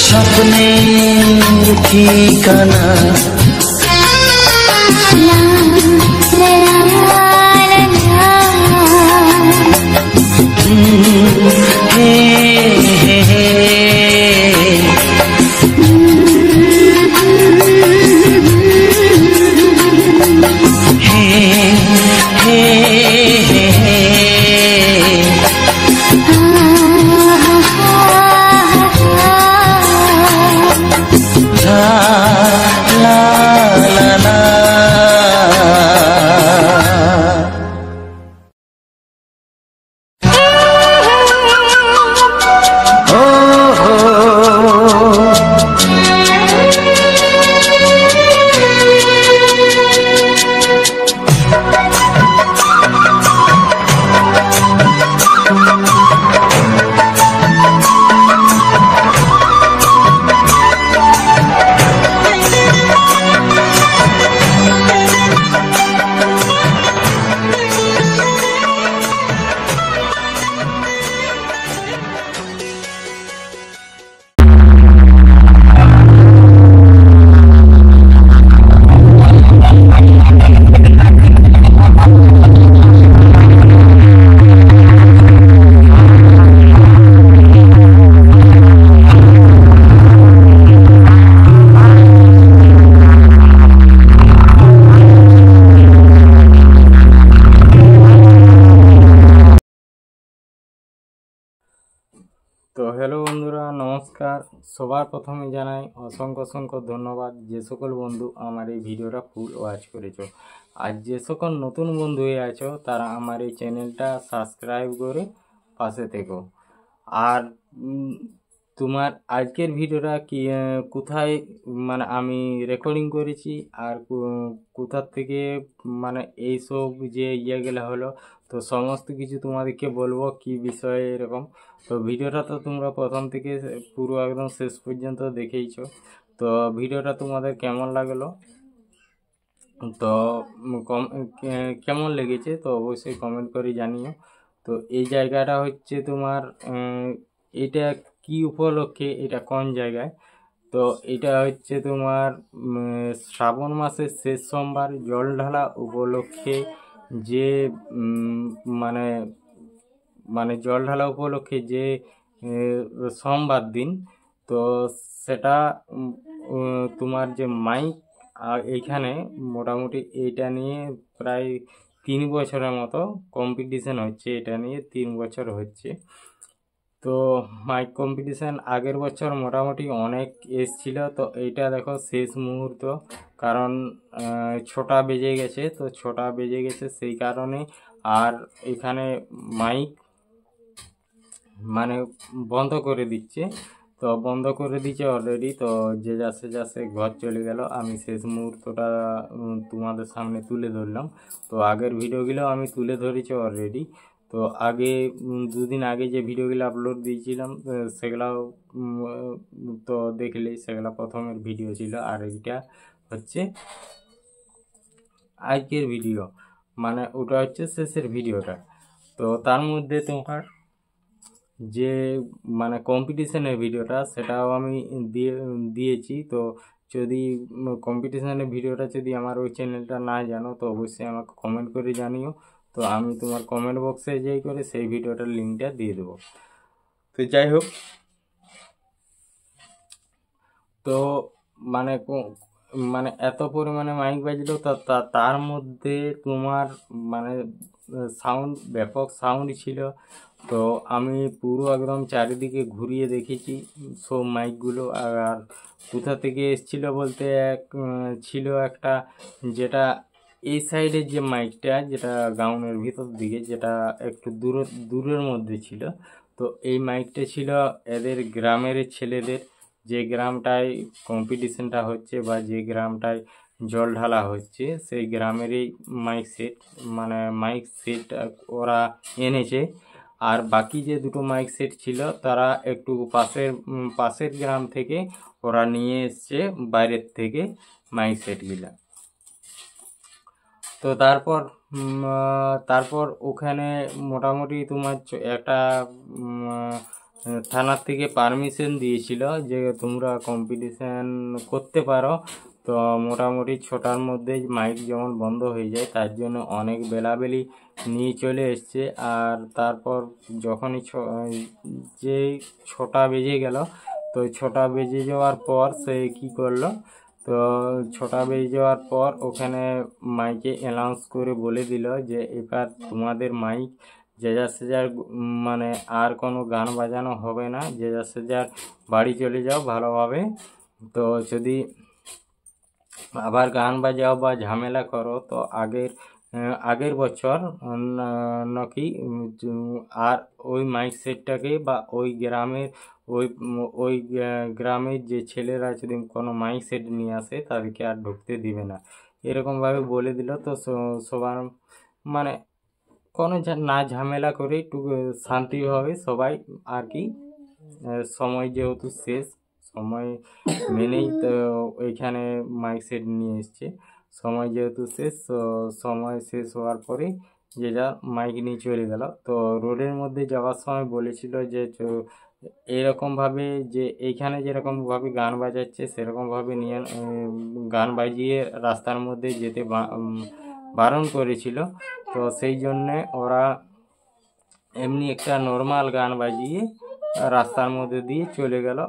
[SPEAKER 4] স্বপ্নের ঠিকানা।
[SPEAKER 2] লা লা লা লা
[SPEAKER 4] হে হে হে la la la
[SPEAKER 5] হ্যালো বন্ধুরা, নমস্কার। সবার প্রথমে জানাই অসংখ্য অসংখ্য ধন্যবাদ যে সকল বন্ধু আমার এই ভিডিওটা ফুল ওয়াচ করেছো। আর যে সকল নতুন বন্ধু হয়ে আছো তারা আমার এই চ্যানেলটা সাবস্ক্রাইব করে পাশে থেকো। আর তোমার আজকের ভিডিওটা কি কোথায় মানে আমি রেকর্ডিং করেছি আর কোথার থেকে মানে এইসব যে ইয়েগুলো হলো, তো সমস্ত কিছু তোমাদেরকে বলবো কি বিষয়ে এরকম। তো ভিডিওটা তো তোমরা প্রথম থেকে পুরো একদম শেষ পর্যন্ত দেখেইছো। তো ভিডিওটা তোমাদের কেমন লাগলো, তো কেমন লেগেছে তো অবশ্যই কমেন্ট করে জানিও। তো এই জায়গাটা হচ্ছে তোমার এটা কি উপলক্ষে, এটা কোন জায়গায়, তো এটা হচ্ছে তোমার শ্রাবণ মাসের শেষ সোমবার জল ঢালা উপলক্ষে যে মানে মানে জল ঢালা উপলক্ষে যে সোমবার দিন, তো সেটা তোমার যে মাইক এইখানে মোটামুটি এইটা নিয়ে প্রায় 3 বছরের মতো কম্পিটিশন হচ্ছে, এটা নিয়ে 3 বছর হচ্ছে। তো মাইক কম্পিটিশান আগের বছর মোটামুটি অনেক এসছিল, তো এইটা দেখো শেষ মুহূর্ত, কারণ 6টা বেজে গেছে, তো 6টা বেজে গেছে সেই কারণে আর এখানে মাইক মানে বন্ধ করে দিচ্ছে। তো বন্ধ করে দিচ্ছে অলরেডি, তো যে যাচ্ছে যাচ্ছে ঘর চলে গেল। আমি শেষ মুহূর্তটা তোমাদের সামনে তুলে ধরলাম। তো আগের ভিডিওগুলো আমি তুলে ধরেছি অলরেডি। তো আগে 2 দিন আগে যে ভিডিওগুলো আপলোড দিয়েছিলাম সেগুলাও তো দেখলেই, সেগুলো প্রথমের ভিডিও ছিল। আর এইটা হচ্ছে আজকের ভিডিও, মানে ওটা হচ্ছে শেষের ভিডিওটা। তো তার মধ্যে তোমার যে মানে কম্পিটিশনের ভিডিওটা সেটাও আমি দিয়েছি। তো যদি কম্পিটিশনের ভিডিওটা যদি আমার ওই চ্যানেলটা না জানো তো অবশ্যই আমাকে কমেন্ট করে জানিও। তো আমি তোমার কমেন্ট বক্সে যেই করে সেই ভিডিওটার লিঙ্কটা দিয়ে দেবো। তো যাই হোক, তো মানে মানে এত পরিমাণে মাইক বাজলো, তার মধ্যে তোমার মানে সাউন্ড, ব্যাপক সাউন্ড ছিল। তো আমি পুরো একদম চারিদিকে ঘুরিয়ে দেখেছি সব মাইকগুলো। আর কোথা থেকে এসছিল বলতে ছিল একটা, যেটা এই সাইডের যে মাইকটা, যেটা গাউনের ভিতর দিকে, যেটা একটু দূরের মধ্যে ছিল। তো এই মাইকটা ছিল এদের গ্রামের ছেলেদের, যে গ্রামটায় কম্পিটিশনটা হচ্ছে বা যে গ্রামটায় জল ঢালা হচ্ছে সেই গ্রামেরই মাইক সেট, মানে মাইক সেট ওরা এনেছে। আর বাকি যে দুটো মাইক সেট ছিল তারা একটু পাশের গ্রাম থেকে ওরা নিয়ে এসছে, বাইরের থেকে মাইক সেটগুলা। তো তারপর ওখানে মোটামুটি তোমার একটা থানার থেকে পারমিশন দিয়েছিল যে তোমরা কম্পিটিশান করতে পারো। তো মোটামুটি 6টার মধ্যে মাইক যেমন বন্ধ হয়ে যায়, তার জন্য অনেক বেলাবেলি নিয়ে চলে এসছে। আর তারপর যখনই যে 6টা বেজে গেল, তো 6টা বেজে যাওয়ার পর সে কী করলো, তো 6টা বেজে যাওয়ার পর ওখানে মাইকে অ্যানাউন্স করে বলে দিল যে এবার তোমাদের মাইক যে যার সে যার, মানে আর কোনো গান বাজানো হবে না, যে যার সে যার বাড়ি চলে যাও ভালোভাবে। তো যদি আবার গান বাজাও বা ঝামেলা করো তো আগের বছর নাকি আর ওই মাইক সেটটাকে বা ওই গ্রামের যে ছেলেরা যদি কোনো মাইক সেট নিয়ে আসে তাদেরকে আর ঢুকতে দিবে না, এরকমভাবে বলে দিল। তো সবার মানে কোনো না ঝামেলা করে একটু শান্তিভাবে সবাই আর কি, সময় যেহেতু শেষ, সময় মেনেই তো ওইখানে মাইক সেট নিয়ে এসছে। সময় যেহেতু শেষ, সময় শেষ হওয়ার পরে যে যা মাইক নিয়ে চলে গেল। তো রোডের মধ্যে যাওয়ার সময় বলেছিল যে এরকমভাবে যে এইখানে যেরকমভাবে গান বাজাচ্ছে সেরকমভাবে নিয়ে গান বাজিয়ে রাস্তার মধ্যে যেতে বারণ করেছিল। তো সেই জন্যে ওরা এমনি একটা নর্মাল গান বাজিয়ে রাস্তার মধ্যে দিয়ে চলে গেল,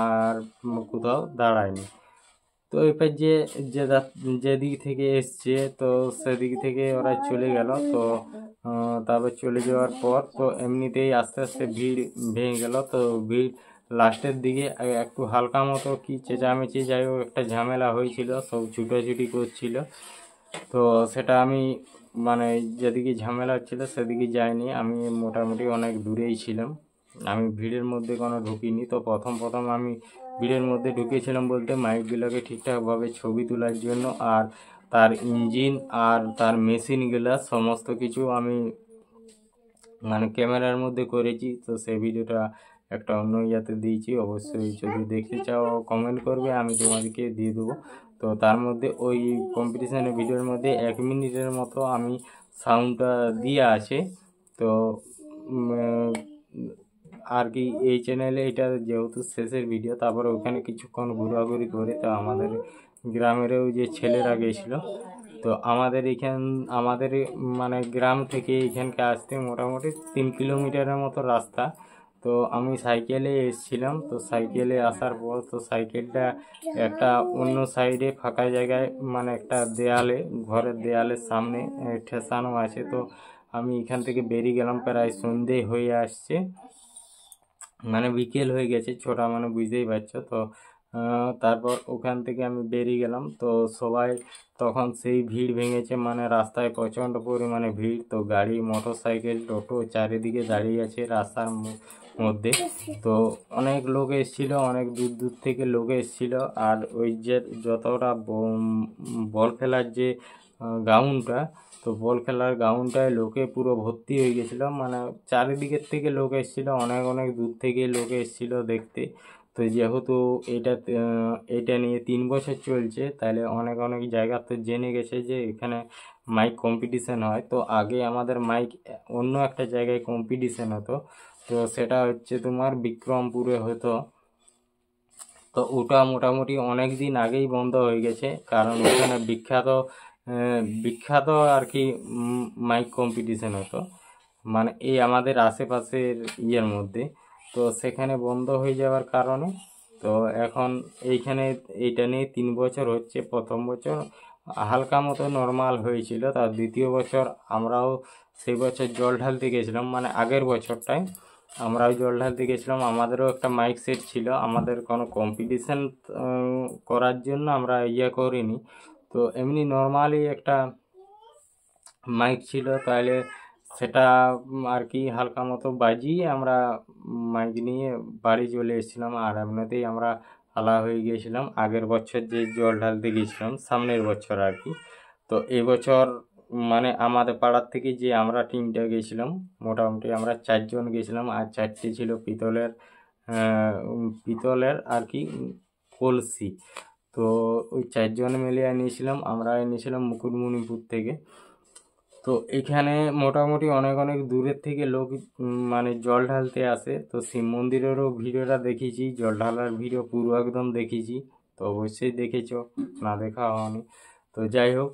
[SPEAKER 5] আর কোথাও দাঁড়ায়নি। তো এবার যেদিক থেকে এসছে তো সেদিক থেকে ওরা চলে গেল। তো তারপর চলে যাওয়ার পর তো এমনিতেই আস্তে আস্তে ভিড় ভেঙে গেল। তো ভিড় লাস্টের দিকে একটু হালকা মতো কি চেঁচামেচি, যাই হোক একটা ঝামেলা হয়েছিল, সব ছুটোছুটি করছিল। তো সেটা আমি মানে যেদিকে ঝামেলা হচ্ছিল সেদিকে যাইনি, আমি মোটামুটি অনেক দূরেই ছিলাম, আমি ভিড়ের মধ্যে কোনো ঢুকিনি। তো প্রথম আমি ভিড়ের মধ্যে ঢুকেছিলাম বলতে মাইকগুলোকে ঠিকঠাকভাবে ছবি তোলার জন্য, আর তার ইঞ্জিন আর তার মেশিনগুলা সমস্ত কিছু আমি মানে ক্যামেরার মধ্যে করেছি। তো সেই ভিডিওটা একটা অন্য ইয়াতে দিয়েছি, অবশ্যই যদি দেখতে চাও কমেন্ট করবে, আমি তোমাদেরকে দিয়ে দেবো। তো তার মধ্যে ওই কম্পিটিশানের ভিডিওর মধ্যে 1 মিনিটের মতো আমি সাউন্ডটা দিয়ে আছে। তো আর কি এই চ্যানেলে এটা যেহেতু শেষের ভিডিও, তারপরে ওখানে কিছুক্ষণ ঘোরাঘুরি করে তো আমাদের গ্রামেরও যে ছেলেরা গেছিলো। তো আমাদের মানে গ্রাম থেকে এখানকে আসতে মোটামুটি 3 কিলোমিটারের মতো রাস্তা। তো আমি সাইকেলে এসেছিলাম। তো সাইকেলে আসার পর তো সাইকেলটা একটা অন্য সাইডে ফাঁকা জায়গায় মানে একটা দেয়ালে, ঘরের দেয়ালের সামনে ঠেসানো আছে। তো আমি এখান থেকে বেরিয়ে গেলাম, প্রায় সন্ধে হয়ে আসছে, মানে বিকেল হয়ে গেছে, ছোটা মানে বুঝতেই পারছো। তো তারপর ওখান থেকে আমি বেরিয়ে গেলাম। তো সবাই তখন সেই ভিড় ভেঙেছে, মানে রাস্তায় প্রচণ্ড পরিমাণে ভিড়। তো গাড়ি, মোটরসাইকেল, টোটো চারিদিকে দাঁড়িয়ে আছে রাস্তার মধ্যে। তো অনেক লোক এসেছিলো, অনেক দূর দূর থেকে লোক এসেছিলো। আর ওই যে যতটা বল খেলার যে গ্রাউন্ডটা, তো বল খেলার গ্রাউন্ডটায় লোকে পুরো ভর্তি হয়ে গেছিলো, মানে চারিদিকের থেকে লোক এসেছিলো, অনেক দূর থেকে লোক এসেছিলো দেখতে। তো যেহেতু এটা নিয়ে 3 বছর চলছে, তাহলে অনেক জায়গা তো জেনে গেছে যে এখানে মাইক কম্পিটিশান হয়। তো আগে আমাদের মাইক অন্য একটা জায়গায় কম্পিটিশান হতো, তো সেটা হচ্ছে তোমার বিক্রমপুরে হতো। তো ওটা মোটামুটি অনেক দিন আগেই বন্ধ হয়ে গেছে, কারণ ওখানে বিখ্যাত আর কি মাইক কম্পিটিশান হতো, মানে এই আমাদের আশেপাশের ইয়ের মধ্যে। তো সেখানে বন্ধ হয়ে যাওয়ার কারণে তো এখন এইখানে এইটা নিয়ে 3 বছর হচ্ছে। প্রথম বছর হালকা মতো নর্মাল হয়েছিল, তার দ্বিতীয় বছর আমরাও সেই বছর জল ঢালতে গেছিলাম, মানে আগের বছরটায় আমরাও জল ঢালতে গেছিলাম। আমাদেরও একটা মাইক সেট ছিল, আমাদের কোনো কম্পিটিশান করার জন্য আমরা করিনি, তো এমনি নর্মালি একটা মাইক ছিল। তাহলে সেটা আর কি হালকা মতো বাজিয়ে আমরা মাইক নিয়ে বাড়ি চলে এসেছিলাম। আর এমনিতেই আমরা আলা হয়ে গিয়েছিলাম আগের বছর যে জল ঢালতে গিয়েছিলাম, সামনের বছর আর কি। তো এবছর মানে আমাদের পাড়ার থেকে যে আমরা টিমটা গেছিলাম, মোটামুটি আমরা 4 জন গেছিলাম, আর 4টে ছিল পিতলের আর কি কলসি। তো ওই 4 জন মিলে নিয়েছিলাম, আমরা এনেছিলাম মুকুটমণিপুর থেকে। তো এখানে মোটামুটি অনেক দূরের থেকে লোক মানে জল ঢালতে আসে। তো শিব মন্দিরেরও ভিডিওটা দেখেছি, জল ঢালার ভিডিও পুরো একদম দেখেছি, তো অবশ্যই দেখেছো, না দেখা হয়নি। তো যাই হোক,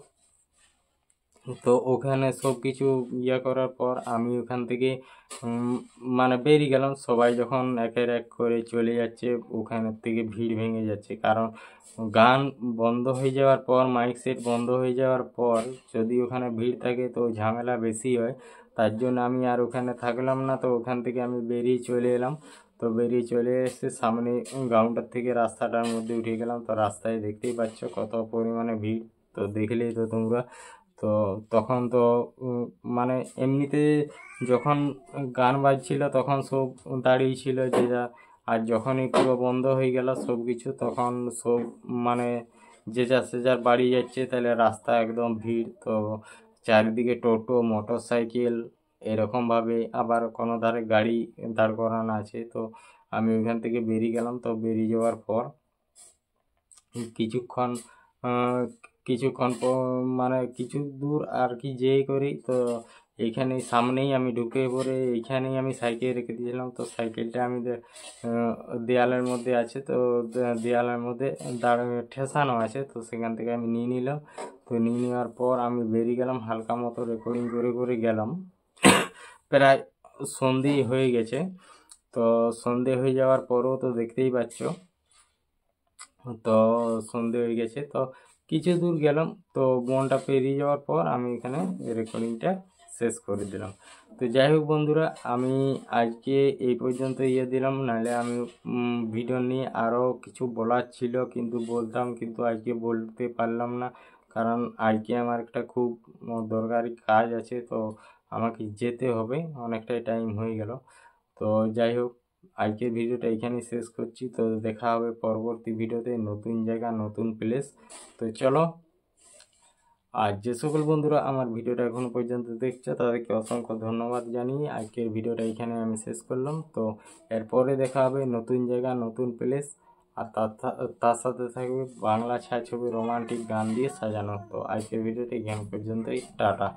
[SPEAKER 5] তো ওখানে সব কিছু করার পর আমি ওখান থেকে মানে বেরিয়ে গেলাম। সবাই যখন একের এক করে চলে যাচ্ছে, ওখানের থেকে ভিড় ভেঙে যাচ্ছে, কারণ গান বন্ধ হয়ে যাওয়ার পর, মাইক সেট বন্ধ হয়ে যাওয়ার পর যদি ওখানে ভিড় থাকে তো ঝামেলা বেশি হয়। তার জন্য আমি আর ওখানে থাকলাম না, তো ওখান থেকে আমি বেরিয়ে চলে এলাম। তো বেরিয়ে চলে এসে সামনে গ্রাউন্ডার থেকে রাস্তাটার মধ্যে উঠে গেলাম। তো রাস্তায় দেখতেই পাচ্ছ কত পরিমাণে ভিড়, তো দেখলেই তো তোমরা। তো তখন তো মানে এমনিতে যখন গান বাজছিল তখন সব দাঁড়িয়ে ছিল যে যা, আর যখনই পুরো বন্ধ হয়ে গেল সব কিছু, তখন সব মানে যে যার বাড়ি যাচ্ছে, তাহলে রাস্তা একদম ভিড়। তো চারিদিকে টোটো, মোটরসাইকেল এরকমভাবে, আবার কোনো ধারে গাড়ি দাঁড় করানো আছে। তো আমি ওইখান থেকে বেরিয়ে গেলাম। তো বেরিয়ে যাওয়ার পর কিছুক্ষণ মানে কিছু দূর আর কি যেই করি, তো এইখানে সামনেই আমি ঢুকে পড়ে এইখানেই আমি সাইকেল রেখে দিয়েছিলাম। তো সাইকেলটা আমি দেয়ালের মধ্যে আছে, তো দেয়ালের মধ্যে ঠেসানো আছে, তো সেখান থেকে আমি নিয়ে নিলাম। তো নিয়ে নেওয়ার পর আমি বেরিয়ে গেলাম, হালকা মতো রেকর্ডিং করে গেলাম। প্রায় সন্ধে হয়ে গেছে। তো সন্ধে হয়ে যাওয়ার পরও তো দেখতেই পাচ্ছ তো সন্ধে হয়ে গেছে, তো কিছু দূর গেলাম, তো বনটা পেরিয়ে যাওয়ার পর আমি এখানে রেকর্ডিংটা শেষ করে দিলাম। তো যাই হোক বন্ধুরা, আমি আজকে এই পর্যন্ত দিলাম, নাহলে আমি ভিডিও নিয়ে আরও কিছু বলার ছিল কিন্তু বলতাম, কিন্তু আজকে বলতে পারলাম না, কারণ আজকে আমার একটা খুব দরকারি কাজ আছে, তো আমাকে যেতে হবে, অনেকটাই টাইম হয়ে গেল। তো যাই হোক, আজকের ভিডিওটা এখানেই শেষ করছি। তো দেখা হবে পরবর্তী ভিডিওতে, নতুন জায়গা নতুন প্লেস। তো চলো, আর যে সকল বন্ধুরা আমার ভিডিওটা এখনো পর্যন্ত দেখছো তাদেরকে অসংখ্য ধন্যবাদ জানিয়ে আজকের ভিডিওটা এখানে আমি শেষ করলাম। তো এরপরে দেখা হবে নতুন জায়গা নতুন প্লেস, আর তার সাথে থাকবে বাংলা ছায়াছবি রোমান্টিক গান দিয়ে সাজানো। তো আজকের ভিডিওটা এখান পর্যন্তই, টাটা।